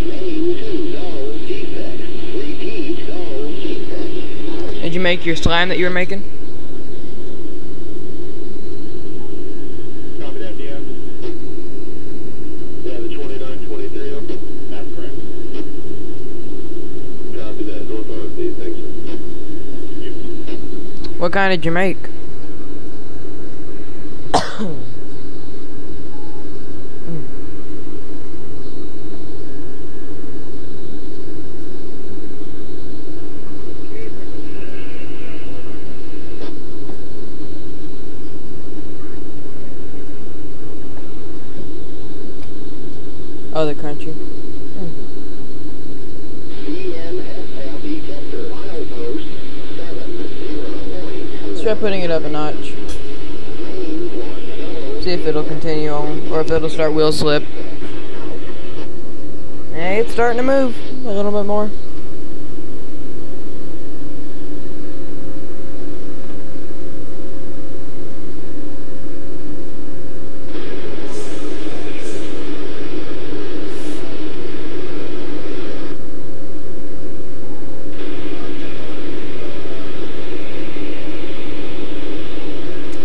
Main 2, no defect. Repeat, no defect. Did you make your slime that you were making? Copy that, DF. Yeah, the 2923, over. That's correct. Copy that, North Yard lead, thanks, sir. What kind did you make? Oh, the crunchy. Let's try putting it up a notch. See if it'll continue on, or if it'll start wheel slip. Hey, it's starting to move a little bit more.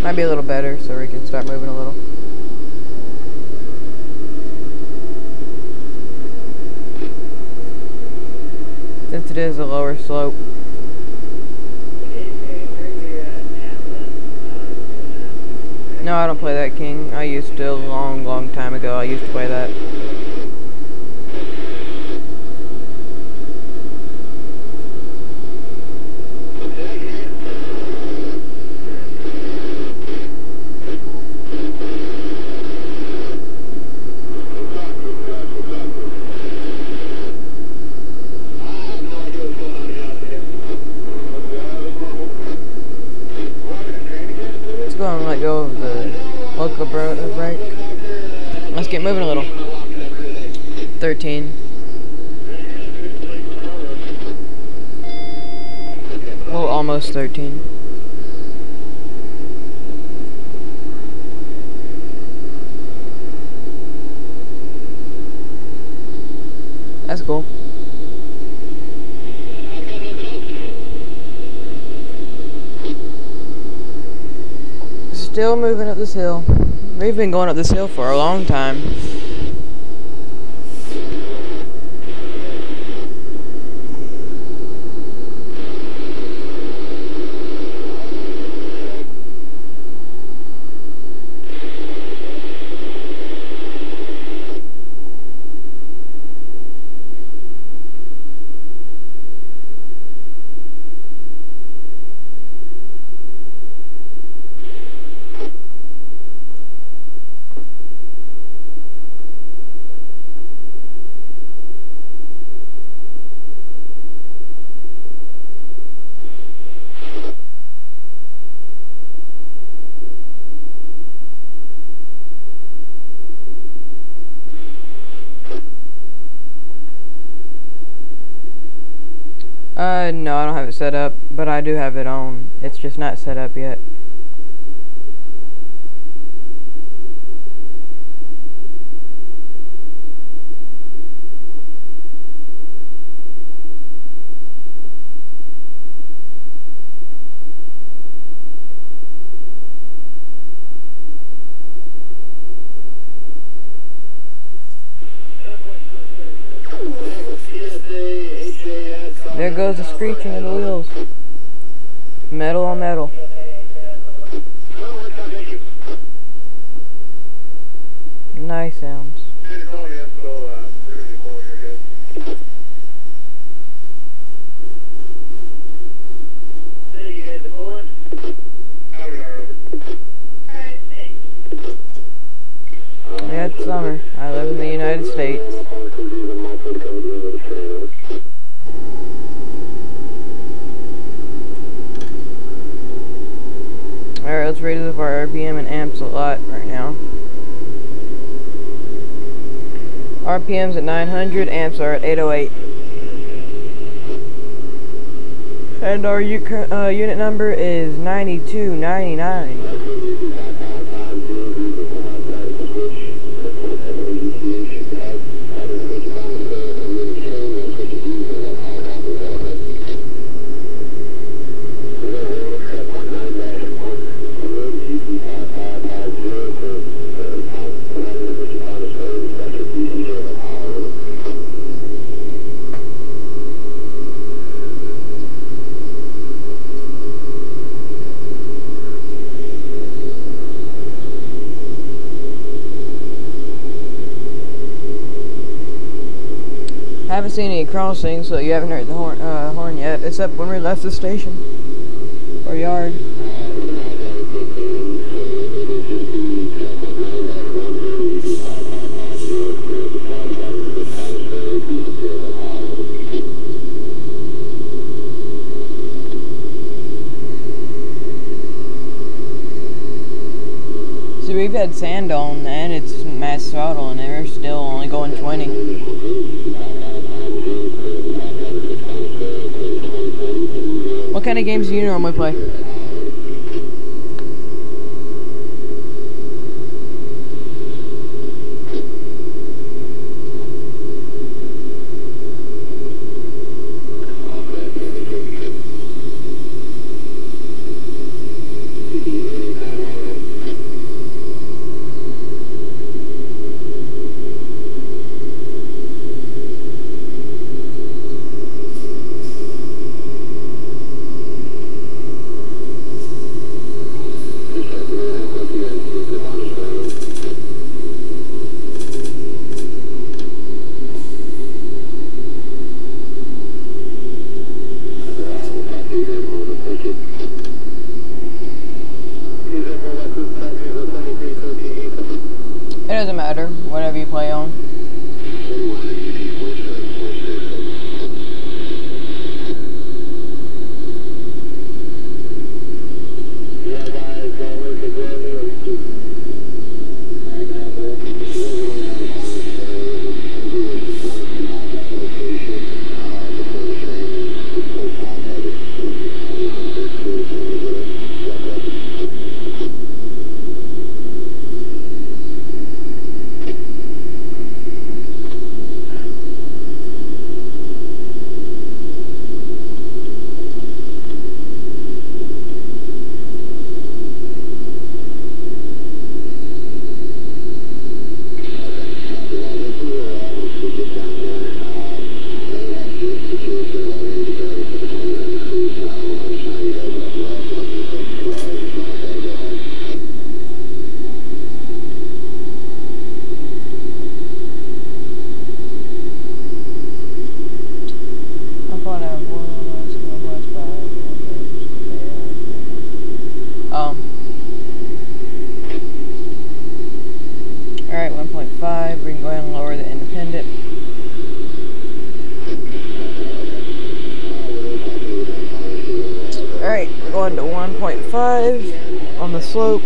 Might be a little better, so we can start moving a little. Since it is a lower slope. No, I don't play that, King. I used to a long time ago. I used to play that. Let go of the local brake. Let's get moving a little. 13. Well, almost 13. That's cool. Still moving up this hill. We've been going up this hill for a long time. No, I don't have it set up, but I do have it on. It's just not set up yet. There goes the screeching of the wheels. Metal on metal. Nice sounds. summer. I live in the United States. Alright, let's raise up our RPM and amps a lot right now. RPM's at 900, amps are at 808. And our unit number is 9299. Haven't seen any crossings, so you haven't heard the horn yet, except when we left the station or yard. See, we've had sand on and it's max throttle, and they're still only going 20. What kind of games do you normally play? It doesn't matter, whatever you play on. Alright, 1.5, we can go ahead and lower the independent. Alright, we're going to 1.5 on the slope.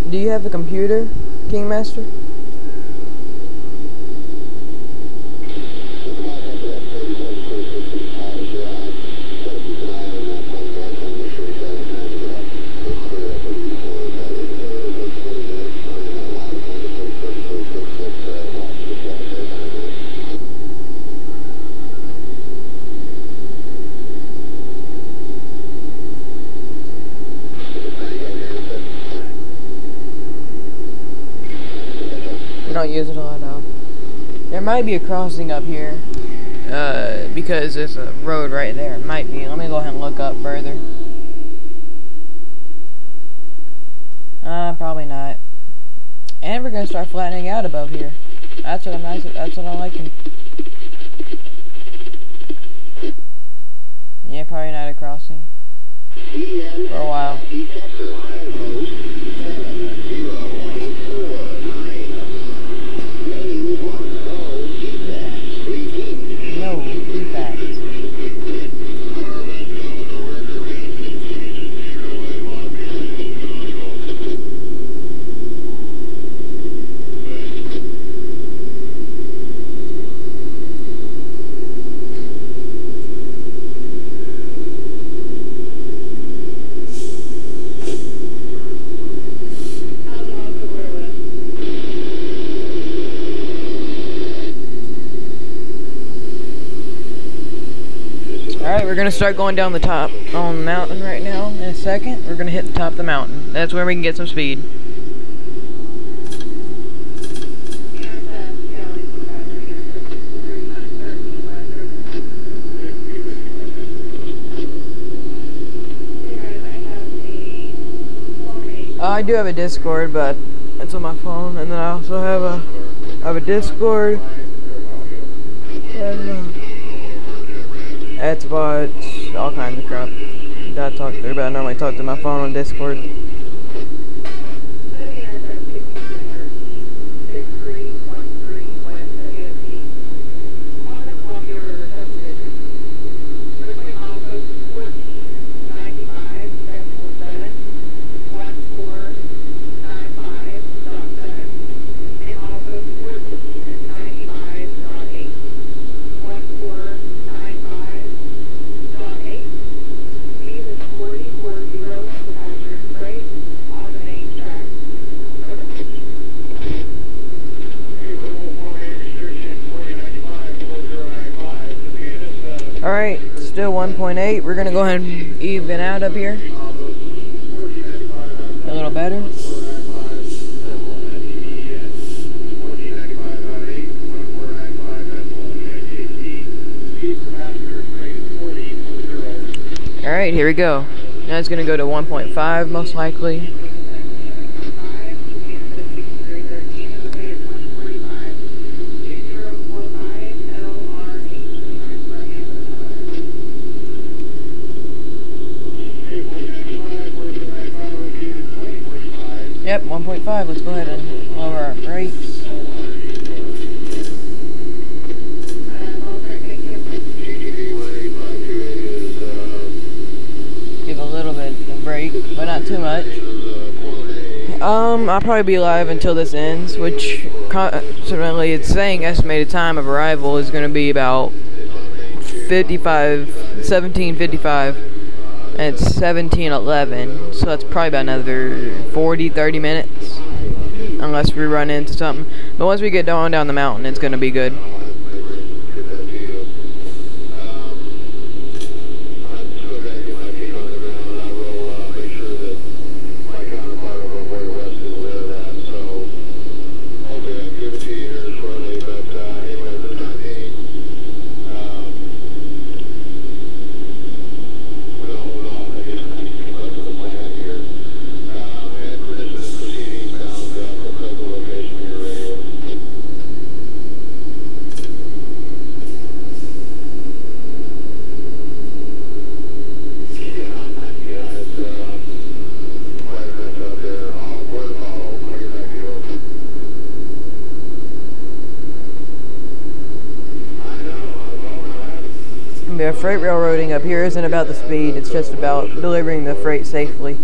Do you have a computer, Kingmaster? Don't use it a lot though. There might be a crossing up here because there's a road right there. It might be. Let me go ahead and look up further. Probably not. And we're gonna start flattening out above here. That's what I'm nice. That's what I'm liking. Yeah, probably not a crossing for a while. No, too fast. Alright, we're gonna start going down the top on the mountain right now. In a second, we're gonna hit the top of the mountain. That's where we can get some speed. I do have a Discord, but it's on my phone, and then I also have a Discord. And, Xbox, all kinds of crap that I talk through, but I normally talk to my phone on Discord. Alright, still 1.8. We're gonna go ahead and even out up here. A little better. Alright, here we go. Now it's gonna go to 1.5 most likely. Yep, 1.5. Let's go ahead and lower our brakes. Give a little bit of brake, but not too much. I'll probably be live until this ends, which certainly it's saying estimated time of arrival is going to be about 17:55. And it's 17:11, so that's probably about another 40-30 minutes, unless we run into something. But once we get down the mountain, it's gonna be good. Yeah, freight railroading up here isn't about the speed, it's just about delivering the freight safely.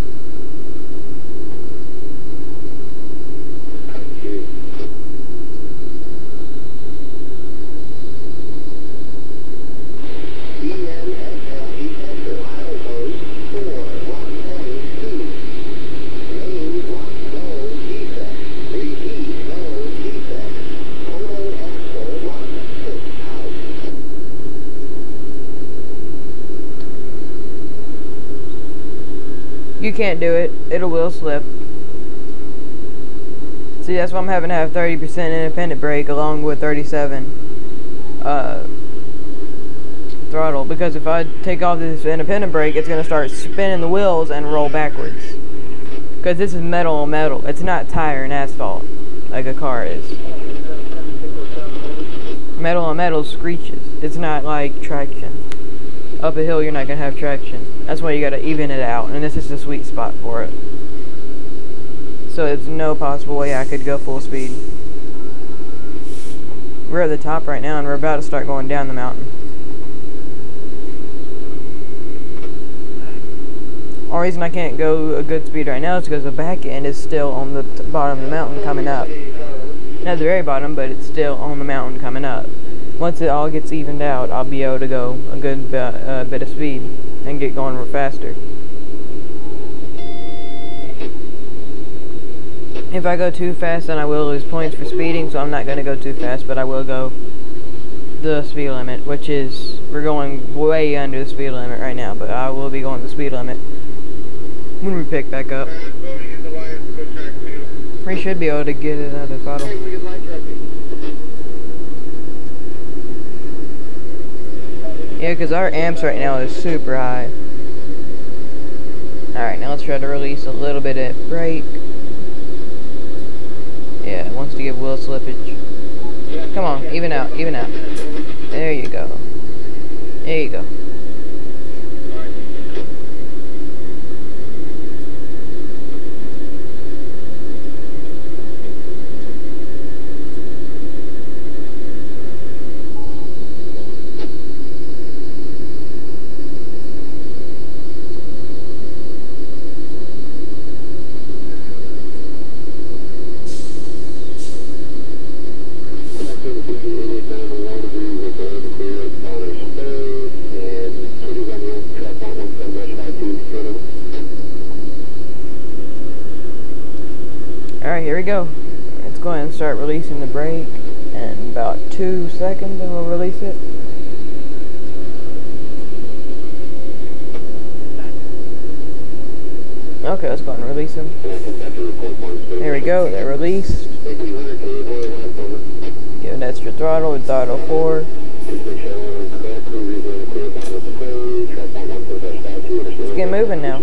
You can't do it. It'll wheel slip. See, that's why I'm having to have 30% independent brake along with 37 throttle. Because if I take off this independent brake, it's going to start spinning the wheels and roll backwards. Because this is metal on metal. It's not tire and asphalt like a car is. Metal on metal screeches. It's not like traction. Up a hill, you're not going to have traction. That's why you got to even it out. And this is the sweet spot for it. So there's no possible way I could go full speed. We're at the top right now, and we're about to start going down the mountain. Only reason I can't go a good speed right now is because the back end is still on the bottom of the mountain coming up. Not the very bottom, but it's still on the mountain coming up. Once it all gets evened out, I'll be able to go a good bit of speed and get going real faster. If I go too fast, then I will lose points for speeding, so I'm not going to go too fast, but I will go the speed limit, which is, we're going way under the speed limit right now, but I will be going the speed limit when we pick back up. We should be able to get another throttle. Yeah, because our amps right now is super high. Alright, now let's try to release a little bit of brake. Yeah, it wants to give wheel slippage. Come on, even out, even out. There you go. There you go. Alright, here we go. Let's go ahead and start releasing the brake. In about 2 seconds, and we'll release it. Okay, let's go ahead and release them. There we go, they're released. Give an extra throttle with throttle 4. Let's get moving now.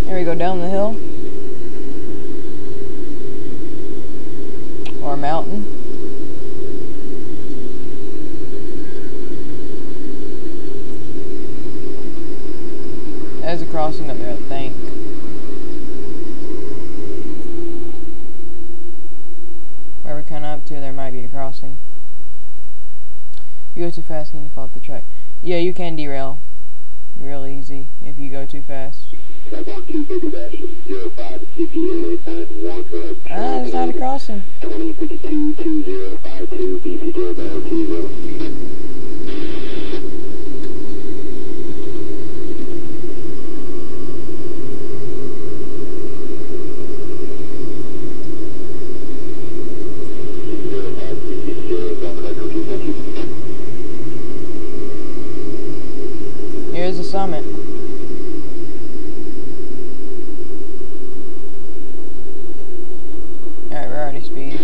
Here we go down the hill. Or mountain. There's a crossing up there, I think. Where we're coming up to, there might be a crossing. If you go too fast, can you fall off the track? Yeah, you can derail. Real easy if you go too fast. There's not a crossing. Here's the summit. Alright, we're already speeding.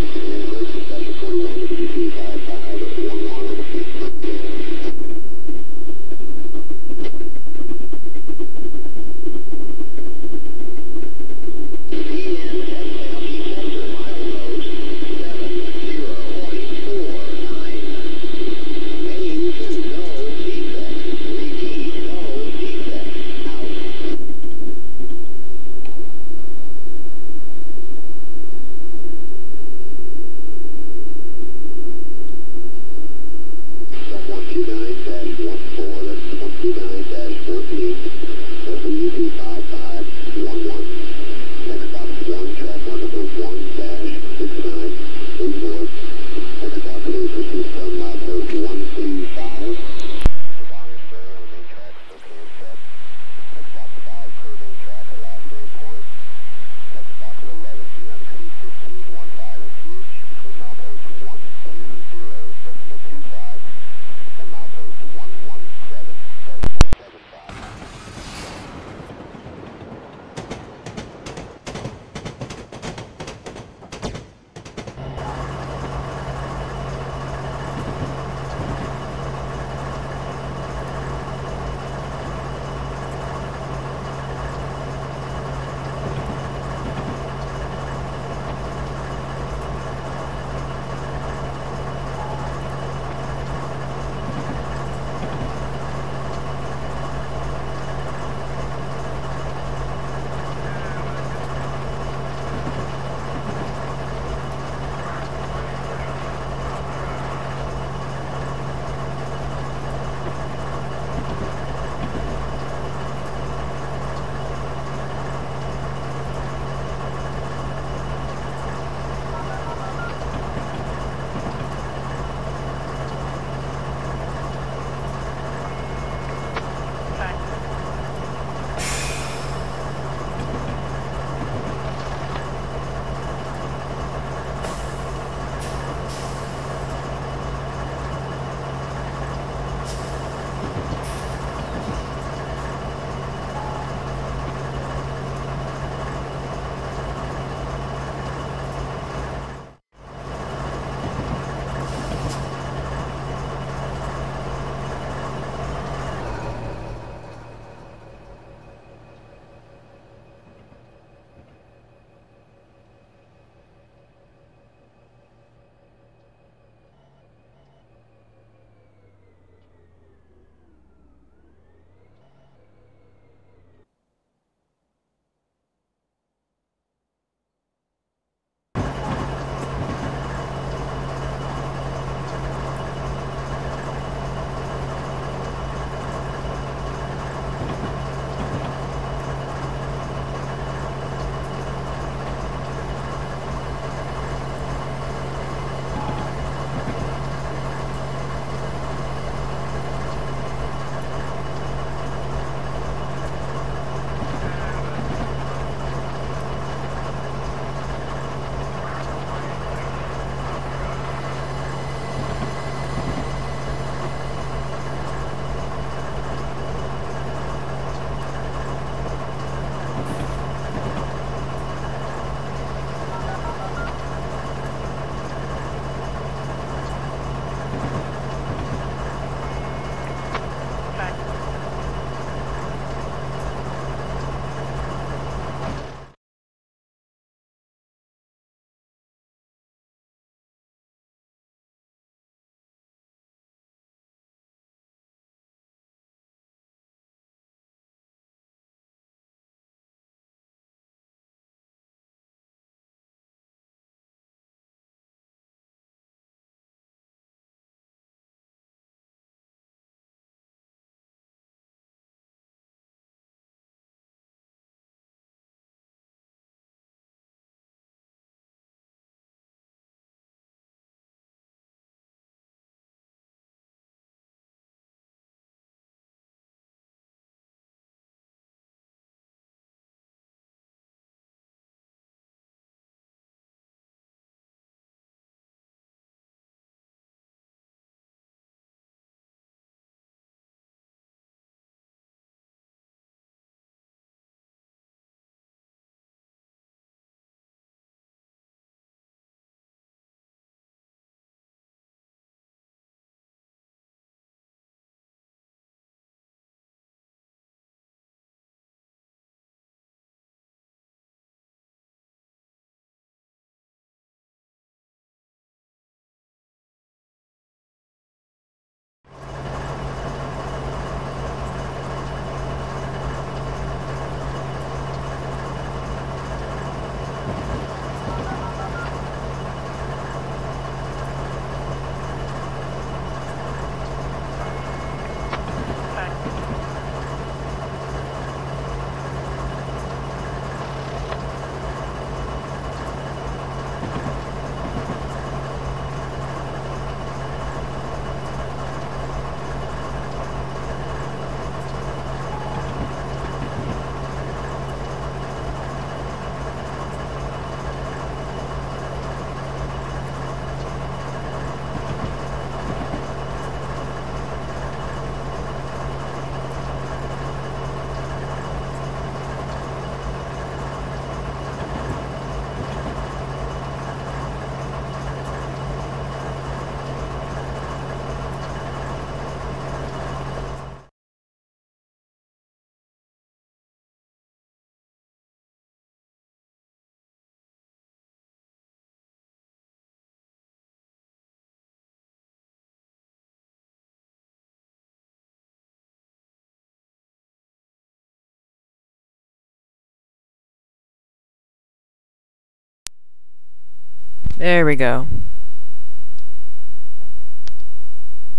There we go.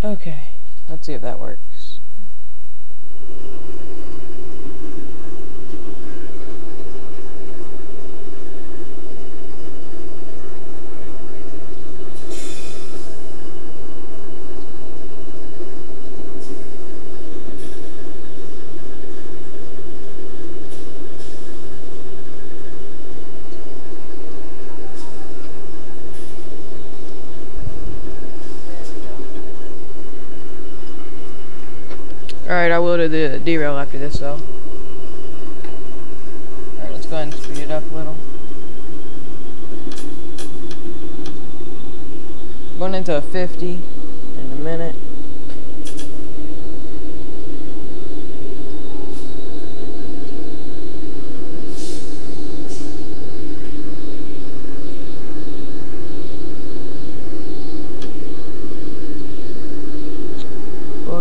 Okay, let's see if that works. Alright, I will do the derail after this though. Alright, let's go ahead and speed it up a little. Going into a 50 in a minute.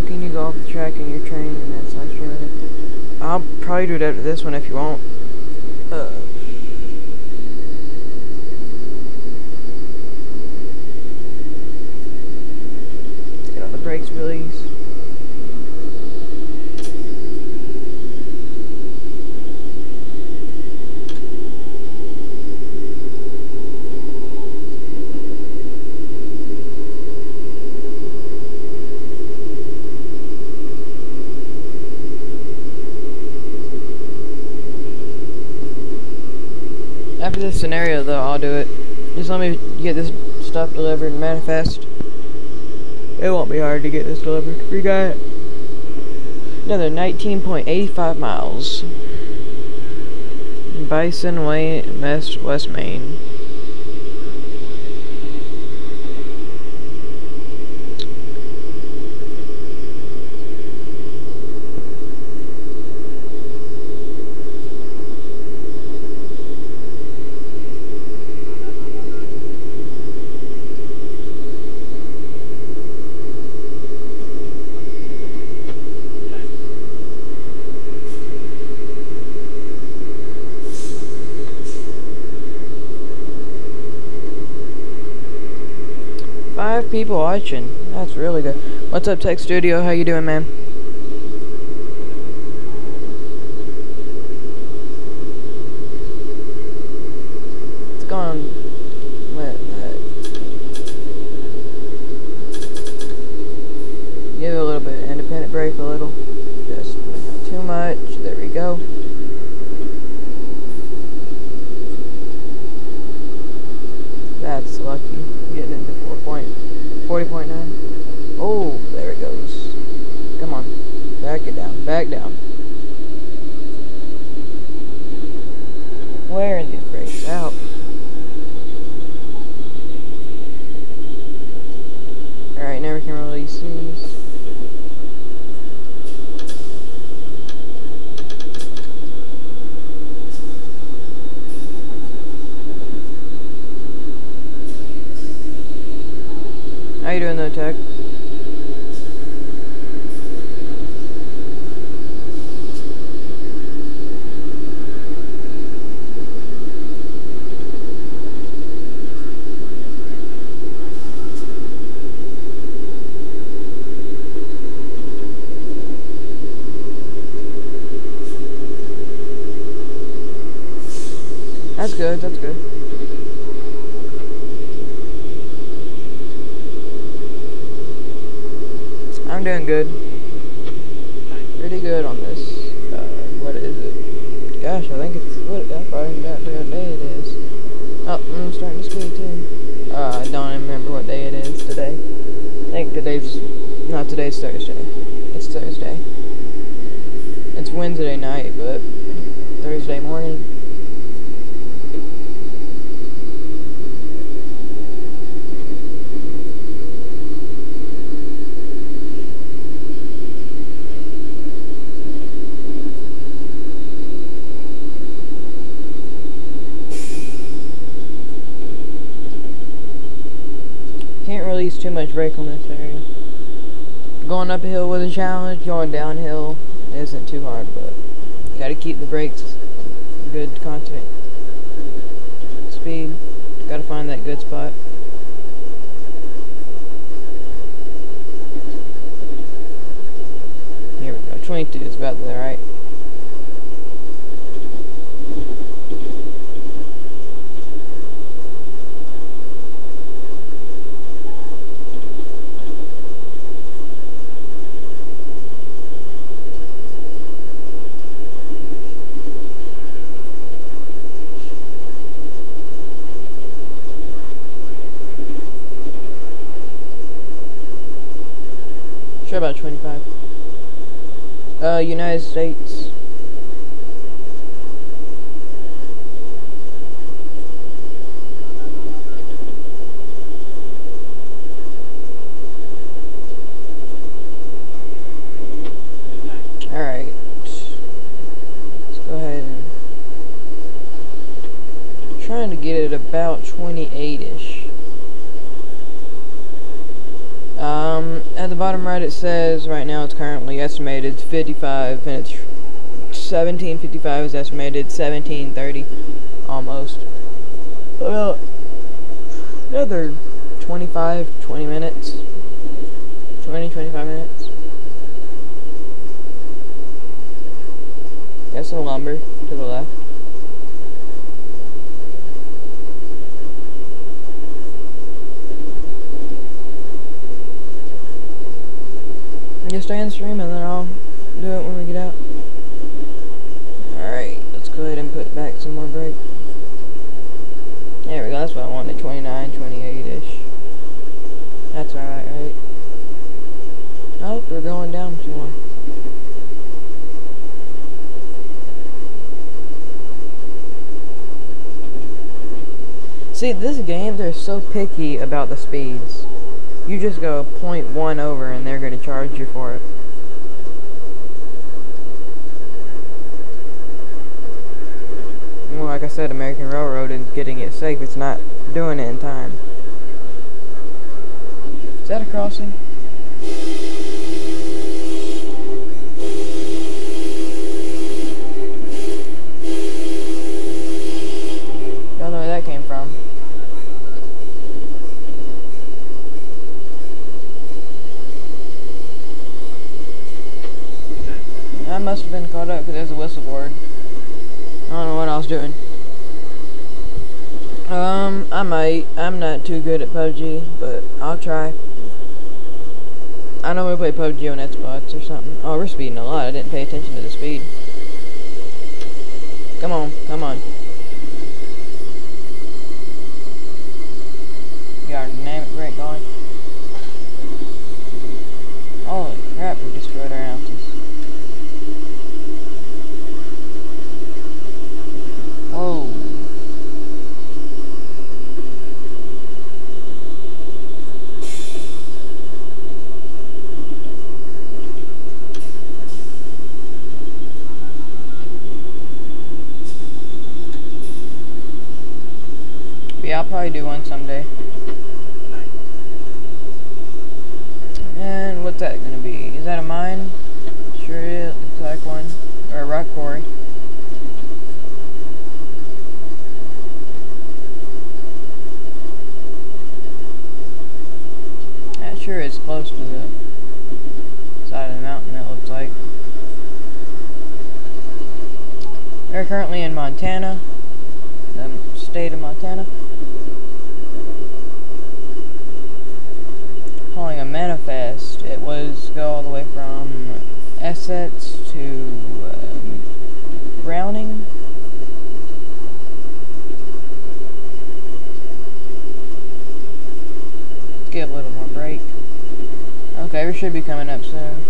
Can you go off the track in your train and that's live streaming it? I'll probably do it after this one if you want. Get on the brakes release. After this scenario though, I'll do it. Just let me get this stuff delivered and manifest. It won't be hard to get this delivered. We got another 19.85 miles. Bison Way, West Main. People watching. That's really good. What's up, Tech Studio? How you doing, man? It's gone. Give it a little bit of independent brake, a little. Just not too much. There we go. That's lucky. Getting into 40.9. Oh, there it goes. Come on. Back it down. Back down. Wearing these brakes out. Alright, now we can release these. How you doing though, Tech? That's good, that's good. I'm doing good. Pretty good on this. What is it? Gosh, I think it's what I probably forgot what day it is. Oh, I'm starting to speed too. I don't even remember what day it is today. I think today's Thursday. It's Thursday. It's Wednesday night, but Thursday morning. Can't release too much brake on this area. Going up a hill was a challenge, going downhill isn't too hard, but you gotta keep the brakes good constant speed. Gotta find that good spot. Here we go. 22 is about there, right? Sure, about 25. United States. Alright. Let's go ahead and trying to get it about 28-ish. At the bottom right it says right now it's currently estimated 55 and it's 17:55 is estimated, 17:30 almost. Well, another 20 minutes. 25 minutes. Got some lumber to the left. Just stay in the stream and then I'll do it when we get out. Alright, let's go ahead and put back some more brake. There we go, that's what I wanted, 29, 28-ish. That's alright, right? Oh, we're going down some more. See, this game, they're so picky about the speeds. You just go 0.1 over and they're going to charge you for it. Well, like I said, American Railroad is getting it safe. It's not doing it in time. Is that a crossing? Don't know where that came from. I must have been caught up because there's a whistle board. I don't know what I was doing. I might. I'm not too good at PUBG, but I'll try. I know we play PUBG on Xbox or something. Oh, we're speeding a lot. I didn't pay attention to the speed. Come on, come on. We got our dynamic brake going. Holy crap, we destroyed our ounces. Whoa. Yeah, I'll probably do one someday. And what's that gonna be? Is that a mine? Sure is. Looks like one. Or a rock quarry. That sure is close to the side of the mountain, it looks like. We're currently in Montana, the state of Montana. Hauling a manifest. It was go all the way from Essex to Browning. Let's give a little more brake. Okay, we should be coming up soon.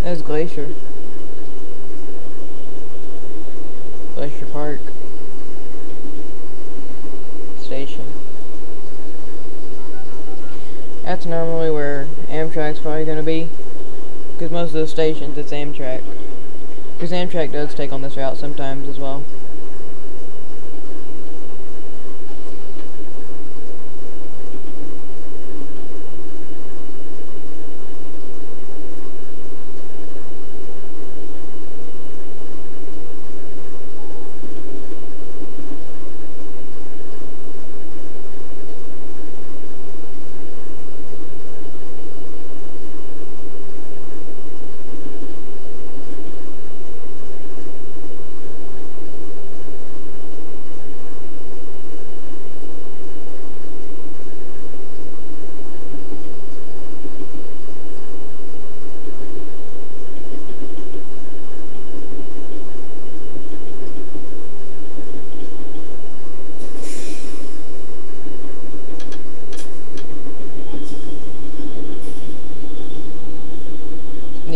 There's Glacier. Glacier Park Station. That's normally where Amtrak's probably going to be, because most of the stations it's Amtrak. Because Amtrak does take on this route sometimes as well.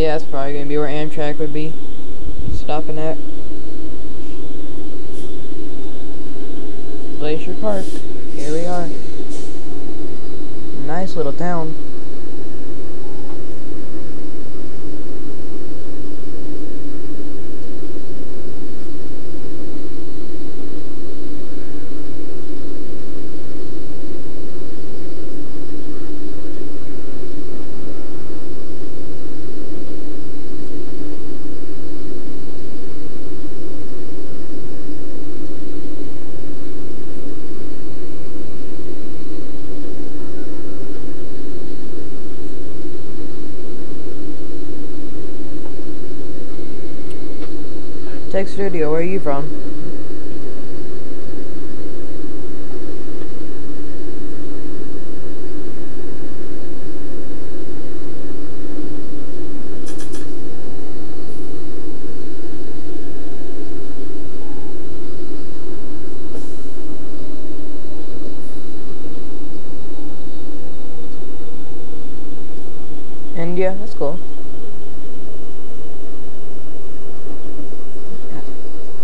Yeah, that's probably gonna be where Amtrak would be stopping at. Glacier Park. Here we are. Nice little town. Tech Studio, where are you from? India, that's cool.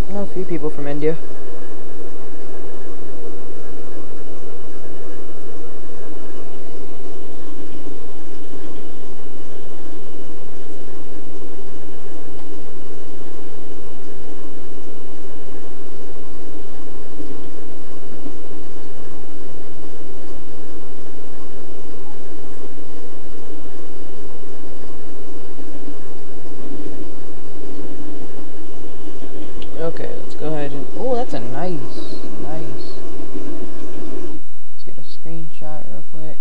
I know a few people from India. Okay, let's go ahead and... Oh, that's a nice. Let's get a screenshot real quick.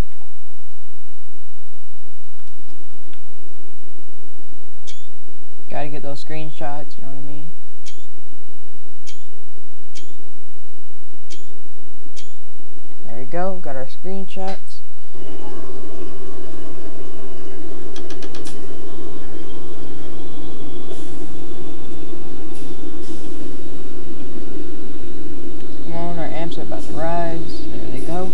Gotta get those screenshots, you know what I mean? There we go, got our screenshots. Amps are about to rise. There they go.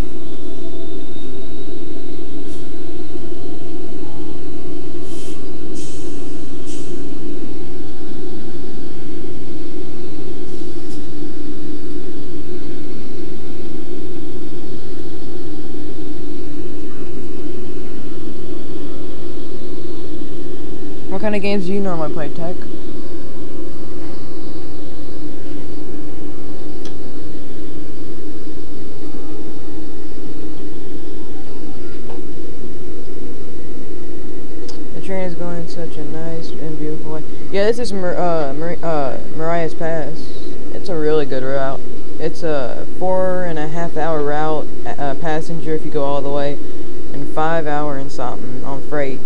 What kind of games do you normally play, Tech? Train is going such a nice and beautiful way. Yeah, this is Marias Pass. It's a really good route. It's a 4.5 hour route, passenger if you go all the way, and 5 hour and something on freight.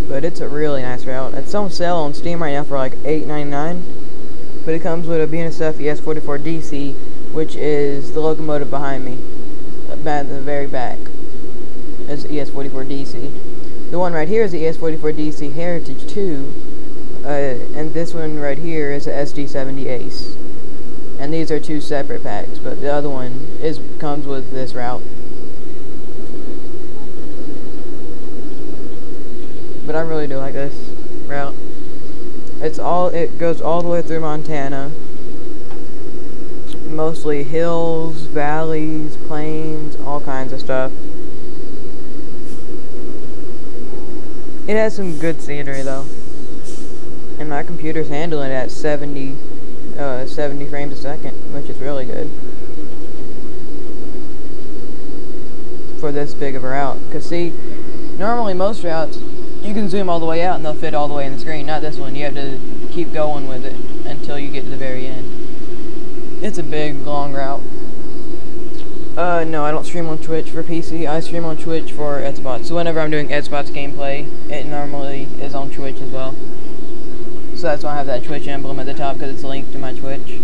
But it's a really nice route. It's on sale on Steam right now for like $8.99. But it comes with a BNSF ES44DC, which is the locomotive behind me, at the very back. It's ES44DC. The one right here is the ES44DC Heritage 2, and this one right here is the SD70 Ace. And these are two separate packs, but the other one comes with this route. But I really do like this route. It goes all the way through Montana. Mostly hills, valleys, plains, all kinds of stuff. It has some good scenery though, and my computer's handling it at 70 frames a second, which is really good for this big of a route. Cause see, normally most routes you can zoom all the way out and they'll fit all the way in the screen. Not this one. You have to keep going with it until you get to the very end. It's a big, long route. No, I don't stream on Twitch for PC. I stream on Twitch for Edspots. So whenever I'm doing Edspots gameplay, it normally is on Twitch as well. So that's why I have that Twitch emblem at the top, because it's linked to my Twitch.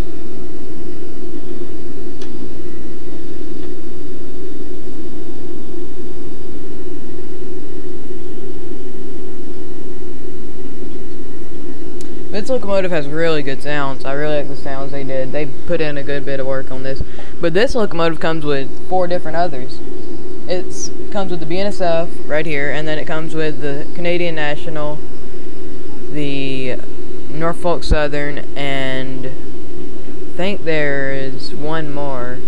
This locomotive has really good sounds. I really like the sounds they did. They put in a good bit of work on this. But this locomotive comes with 4 different others. It comes with the BNSF right here, and then it comes with the Canadian National, the Norfolk Southern, and I think there is one more,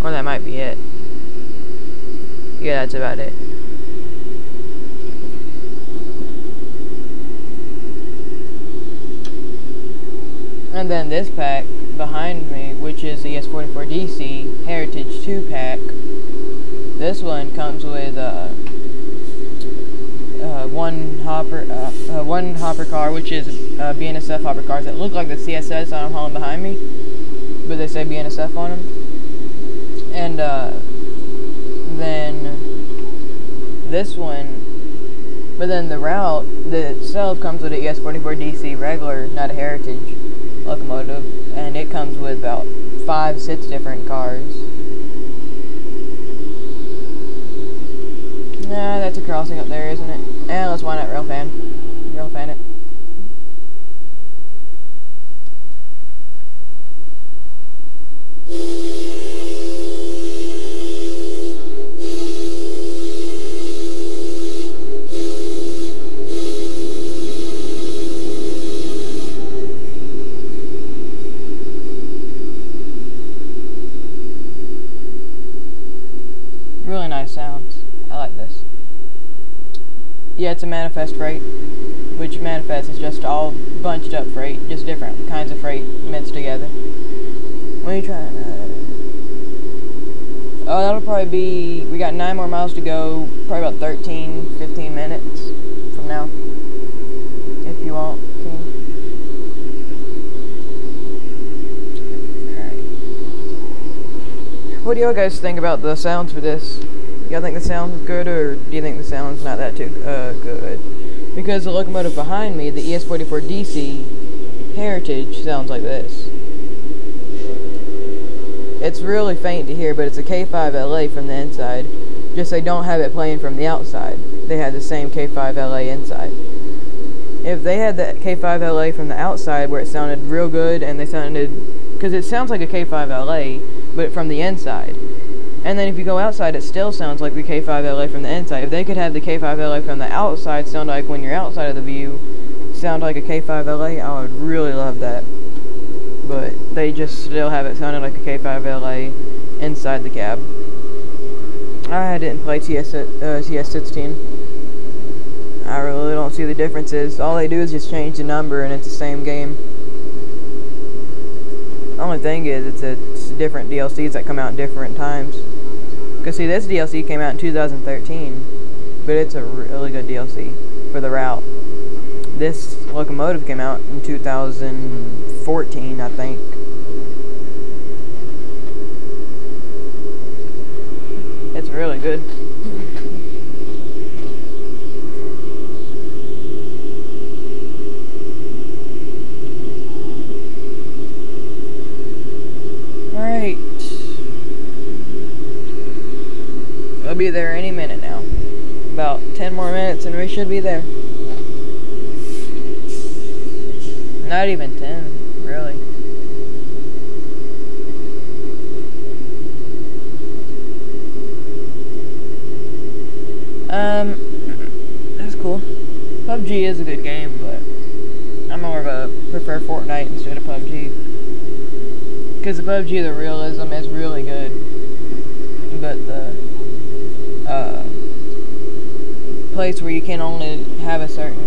or that might be it. Yeah, that's about it. And then this pack behind me, which is the ES44DC Heritage 2 pack. This one comes with one hopper car, which is BNSF hopper cars that look like the CSS that I'm hauling behind me, but they say BNSF on them. And then this one, but then the route itself comes with an ES44DC regular, not a Heritage locomotive, and it comes with about 5-6 different cars. Nah, that's a crossing up there, isn't it? Let's wind out Railfan it. Really nice sounds. I like this. Yeah, it's a manifest freight, which manifest is just all bunched up freight, just different kinds of freight mixed together. What are you trying to... Oh, that'll probably be... We got 9 more miles to go, probably about 13-15 minutes from now. If you want, King. Alright. What do y'all guys think about the sounds for this? Y'all think the sound's good, or do you think the sound's not that too good? Because the locomotive behind me, the ES44DC Heritage, sounds like this. It's really faint to hear, but it's a K5LA from the inside. Just they don't have it playing from the outside. They had the same K5LA inside. If they had the K5LA from the outside where it sounded real good, and they sounded... Because it sounds like a K5LA, but from the inside. And then if you go outside, it still sounds like the K5LA from the inside. If they could have the K5LA from the outside sound like when you're outside of the view, sound like a K5LA, I would really love that. But they just still have it sounding like a K5LA inside the cab. I didn't play TS16. I really don't see the differences. All they do is just change the number and it's the same game. The only thing is it's different DLCs that come out at different times. Because see, this DLC came out in 2013, but it's a really good DLC for the route. This locomotive came out in 2014, I think. It's really good. Alright. We'll be there any minute now. About 10 more minutes and we should be there. Not even 10, really. That's cool. PUBG is a good game, but I'm more of a prefer Fortnite instead of PUBG. Because the PUBG, the realism is really good, but the place where you can only have a certain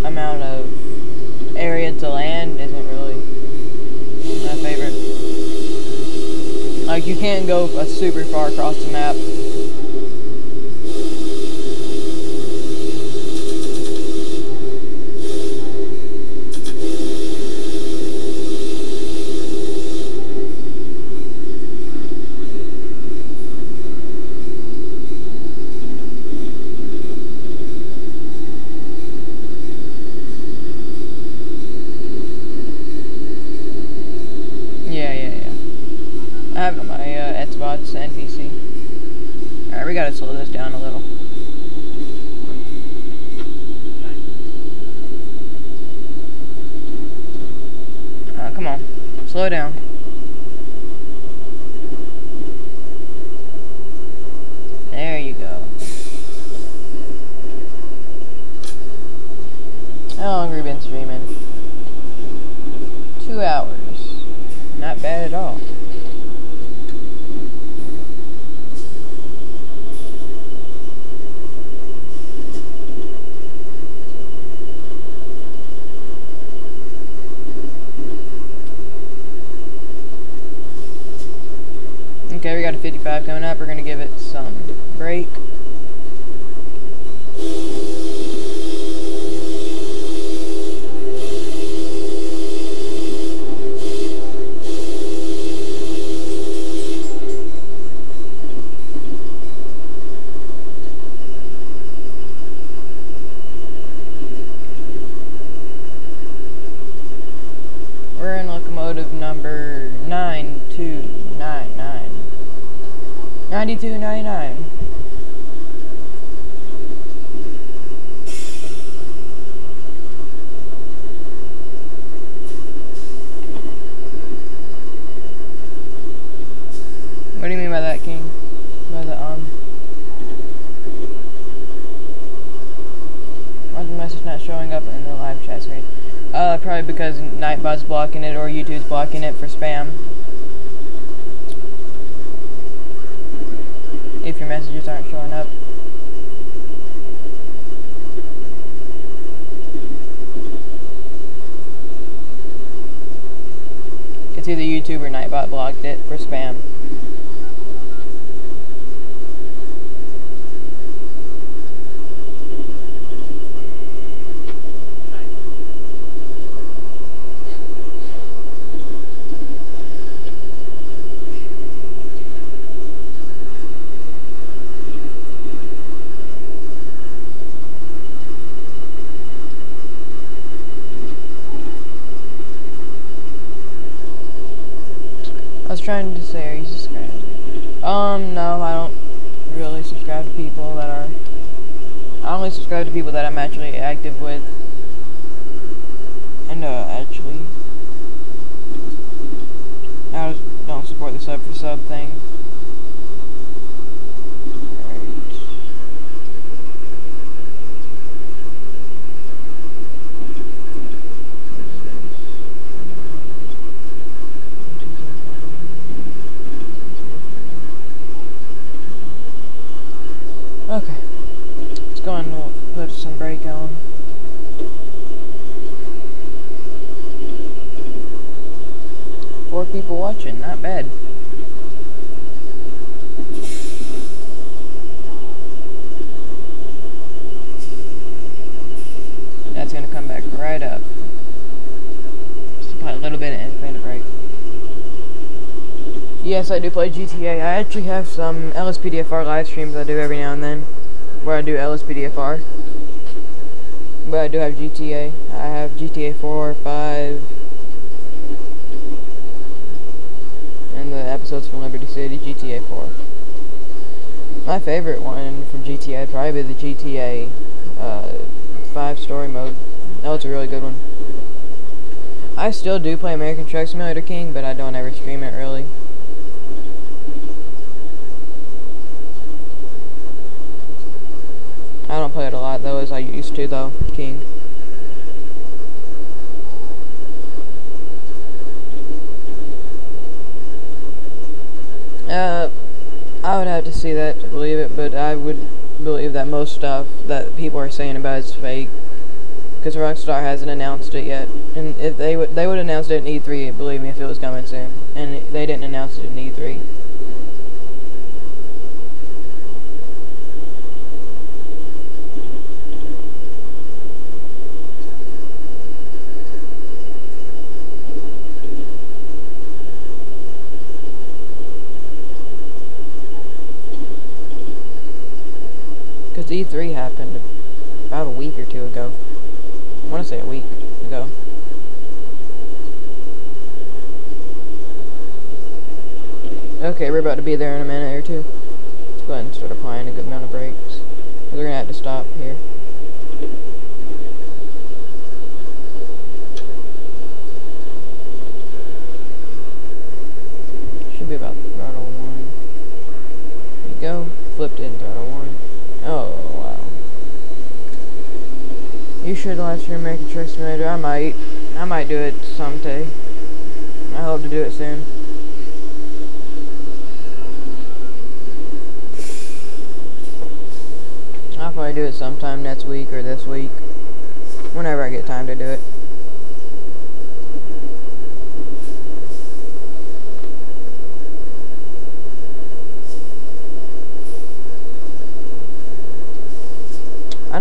amount of area to land isn't really my favorite. Like, you can't go super far across the map. I have it on my Xbox and PC. I 55 coming up. We're gonna give it some break. We're in locomotive number 9299. 9299. What do you mean by that, King? By the why's the message not showing up in the live chat screen? Probably because Nightbot's blocking it or YouTube's blocking it for spam. If your messages aren't showing up. It's either YouTube or Nightbot blocked it for spam. I was trying to say, are you subscribed? No, I don't really subscribe to people that are... I only subscribe to people that I'm actually active with. And, actually... I just don't support the sub for sub thing. Okay, let's go and we'll put some brake on. Four people watching, not bad. That's gonna come back right up. Just apply a little bit of independent brake. Yes, I do play GTA. I actually have some LSPDFR live streams I do every now and then, where I do LSPDFR. But I do have GTA. I have GTA 4, 5, and the episodes from Liberty City, GTA 4. My favorite one from GTA would probably be the GTA 5 story mode. That was a really good one. I still do play American Truck Simulator King, but I don't ever stream it really. I don't play it a lot though, as I used to though, King. I would have to see that to believe it, but I would believe that most stuff that people are saying about it is fake. Because Rockstar hasn't announced it yet. And if they would announce it in E3, believe me, if it was coming soon. And they didn't announce it in E3. Because E3 happened about a week or two ago. I want to say a week ago. Okay, we're about to be there in a minute or two. Let's go ahead and start applying a good amount of brakes. We're going to have to stop here. Should be about throttle 1. There you go. Flipped it in throttle 1. Oh, wow. You should live stream American Truck Simulator. I might do it someday. I hope to do it soon. I'll probably do it sometime next week or this week. Whenever I get time to do it.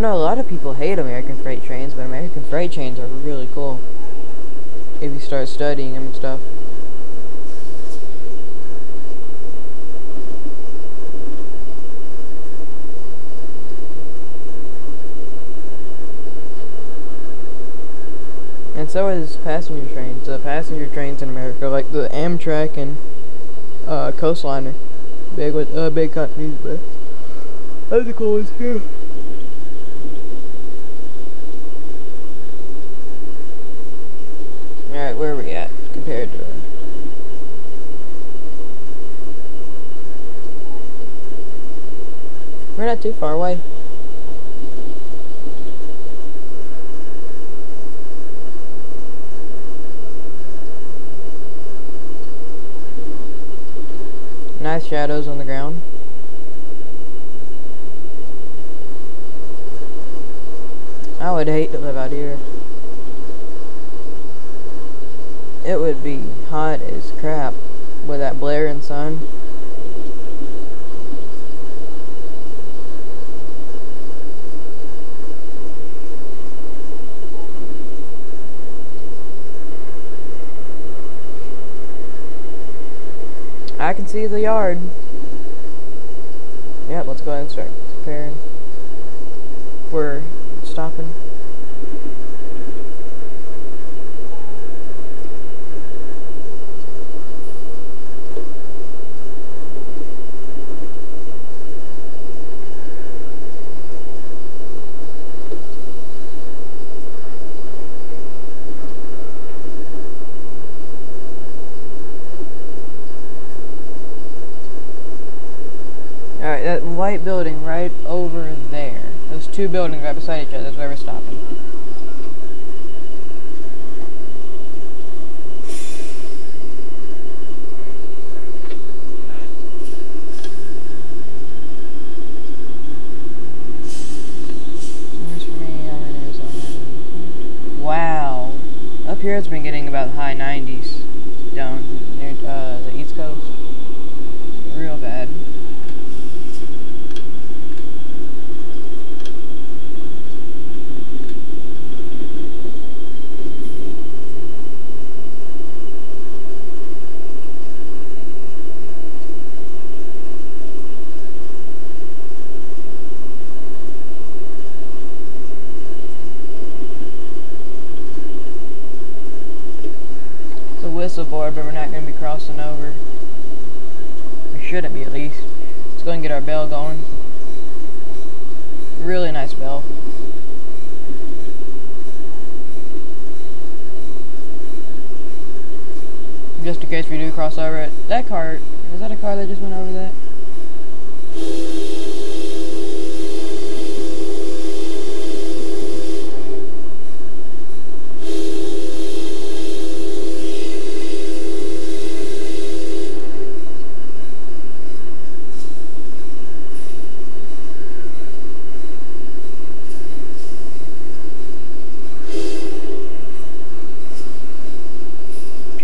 know a lot of people hate American freight trains, but American freight trains are really cool if you start studying them and stuff. And so is passenger trains. Passenger trains in America, like the Amtrak and Coastliner, big companies, but that's the cool ones here. Alright, where are we at compared to we're not too far away. Nice shadows on the ground. I would hate to live out here. It would be hot as crap with that blaring sun. I can see the yard. Yep, let's go ahead and start preparing. We're stopping. Alright, that white building right over there. Those two buildings right beside each other, that's where we're stopping. Wow. Up here it's been getting about high 90s down near the East Coast. Real bad. Whistle board, but we're not going to be crossing over. We shouldn't be, at least. Let's go and get our bell going. Really nice bell. Just in case we do cross over it. That car, was that a car that just went over that?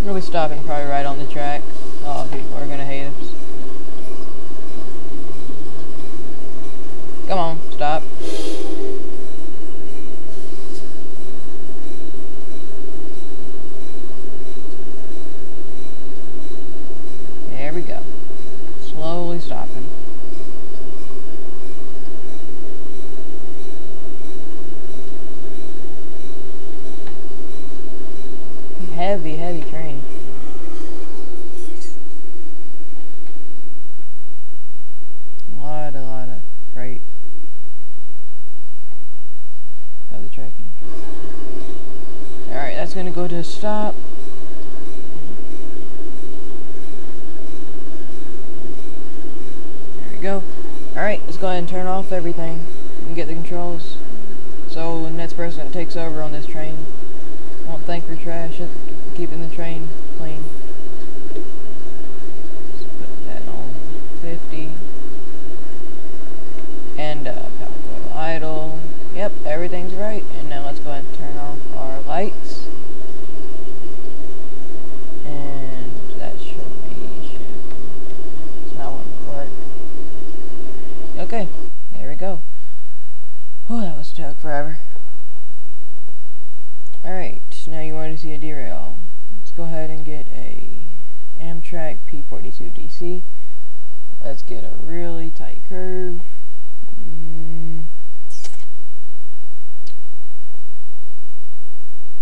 We'll be stopping probably right on the track. Oh, people are gonna hate us. Come on, stop. There we go. Slowly stopping. Heavy, heavy train. A lot of freight. Got the tracking. Alright, that's gonna go to a stop. There we go. Alright, let's go ahead and turn off everything and get the controls. So the next person that takes over on this train won't think we're trash at keeping the train clean. Let's put that on 50. And power throttle idle. Yep, everything's right. And now let's go ahead and turn off our lights. And that should be it's not wanting to work. Okay, there we go. Oh, that was took forever. Alright, now you want to see a derail. Let's go ahead and get a Amtrak P42 DC. Let's get a really tight curve.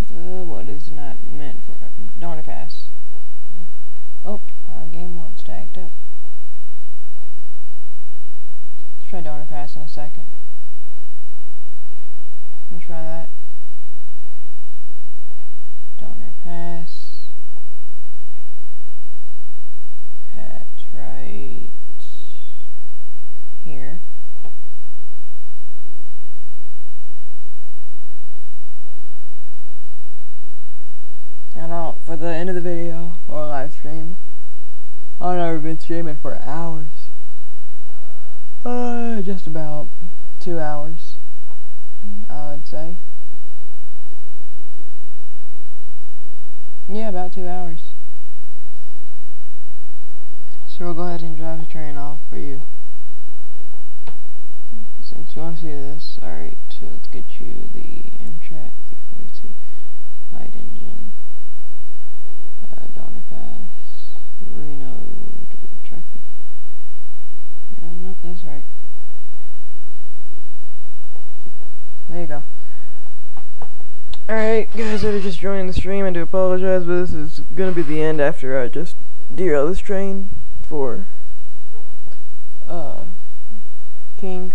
What is not meant for Donner Pass? Oh, our game won't stacked up. Let's try Donner Pass in a second. Let me try that. Donner Pass. At right here. And for the end of the video or live stream, I've never been streaming for hours. Just about 2 hours, I would say. Yeah, about 2 hours. So we'll go ahead and drive the train off for you. Since you want to see this, alright, so let's get you the Amtrak P42 light engine. Donner Pass, Reno traffic. Yeah, no, that's right. There you go. Alright, guys that are just joining the stream, I do apologize, but this is gonna be the end after I just derail this train for King.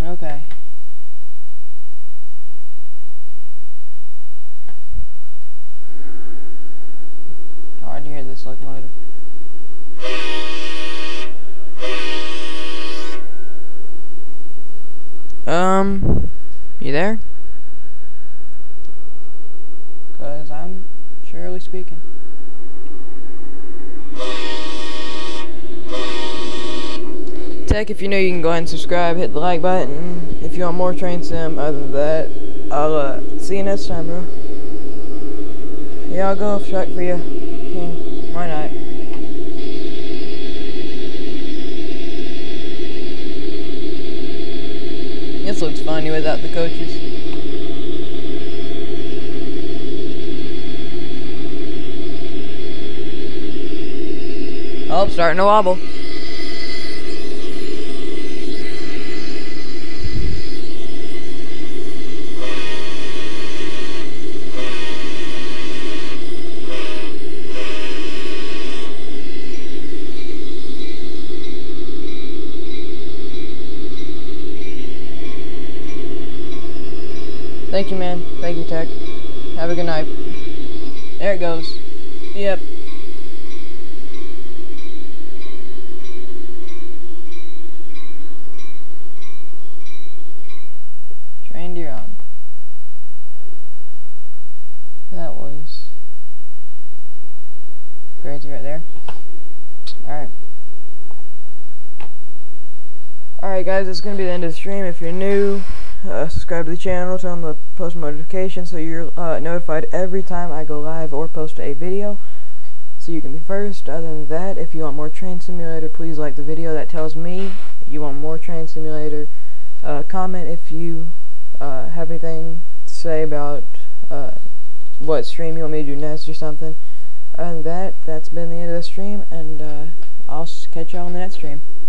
Okay. Hard to hear this locomotive. You there? 'Cause I'm surely speaking. Tech, if you're new, you can go ahead and subscribe, hit the like button. If you want more train sim, other than that, I'll see you next time, bro. Yeah, I'll go off track for you, King. Why not? This looks funny without the coaches. Oh, starting to wobble. Thank you, man. Thank you, Tech. Have a good night. There it goes. Yep. Train derailed. That was crazy right there. Alright. Alright, guys, it's going to be the end of the stream. If you're new, subscribe to the channel, turn on the post notifications so you're notified every time I go live or post a video, so you can be first. Other than that, if you want more Train Simulator, please like the video. That tells me you want more Train Simulator. Comment if you have anything to say about what stream you want me to do next or something. Other than that, that's been the end of the stream, and I'll catch y'all on the next stream.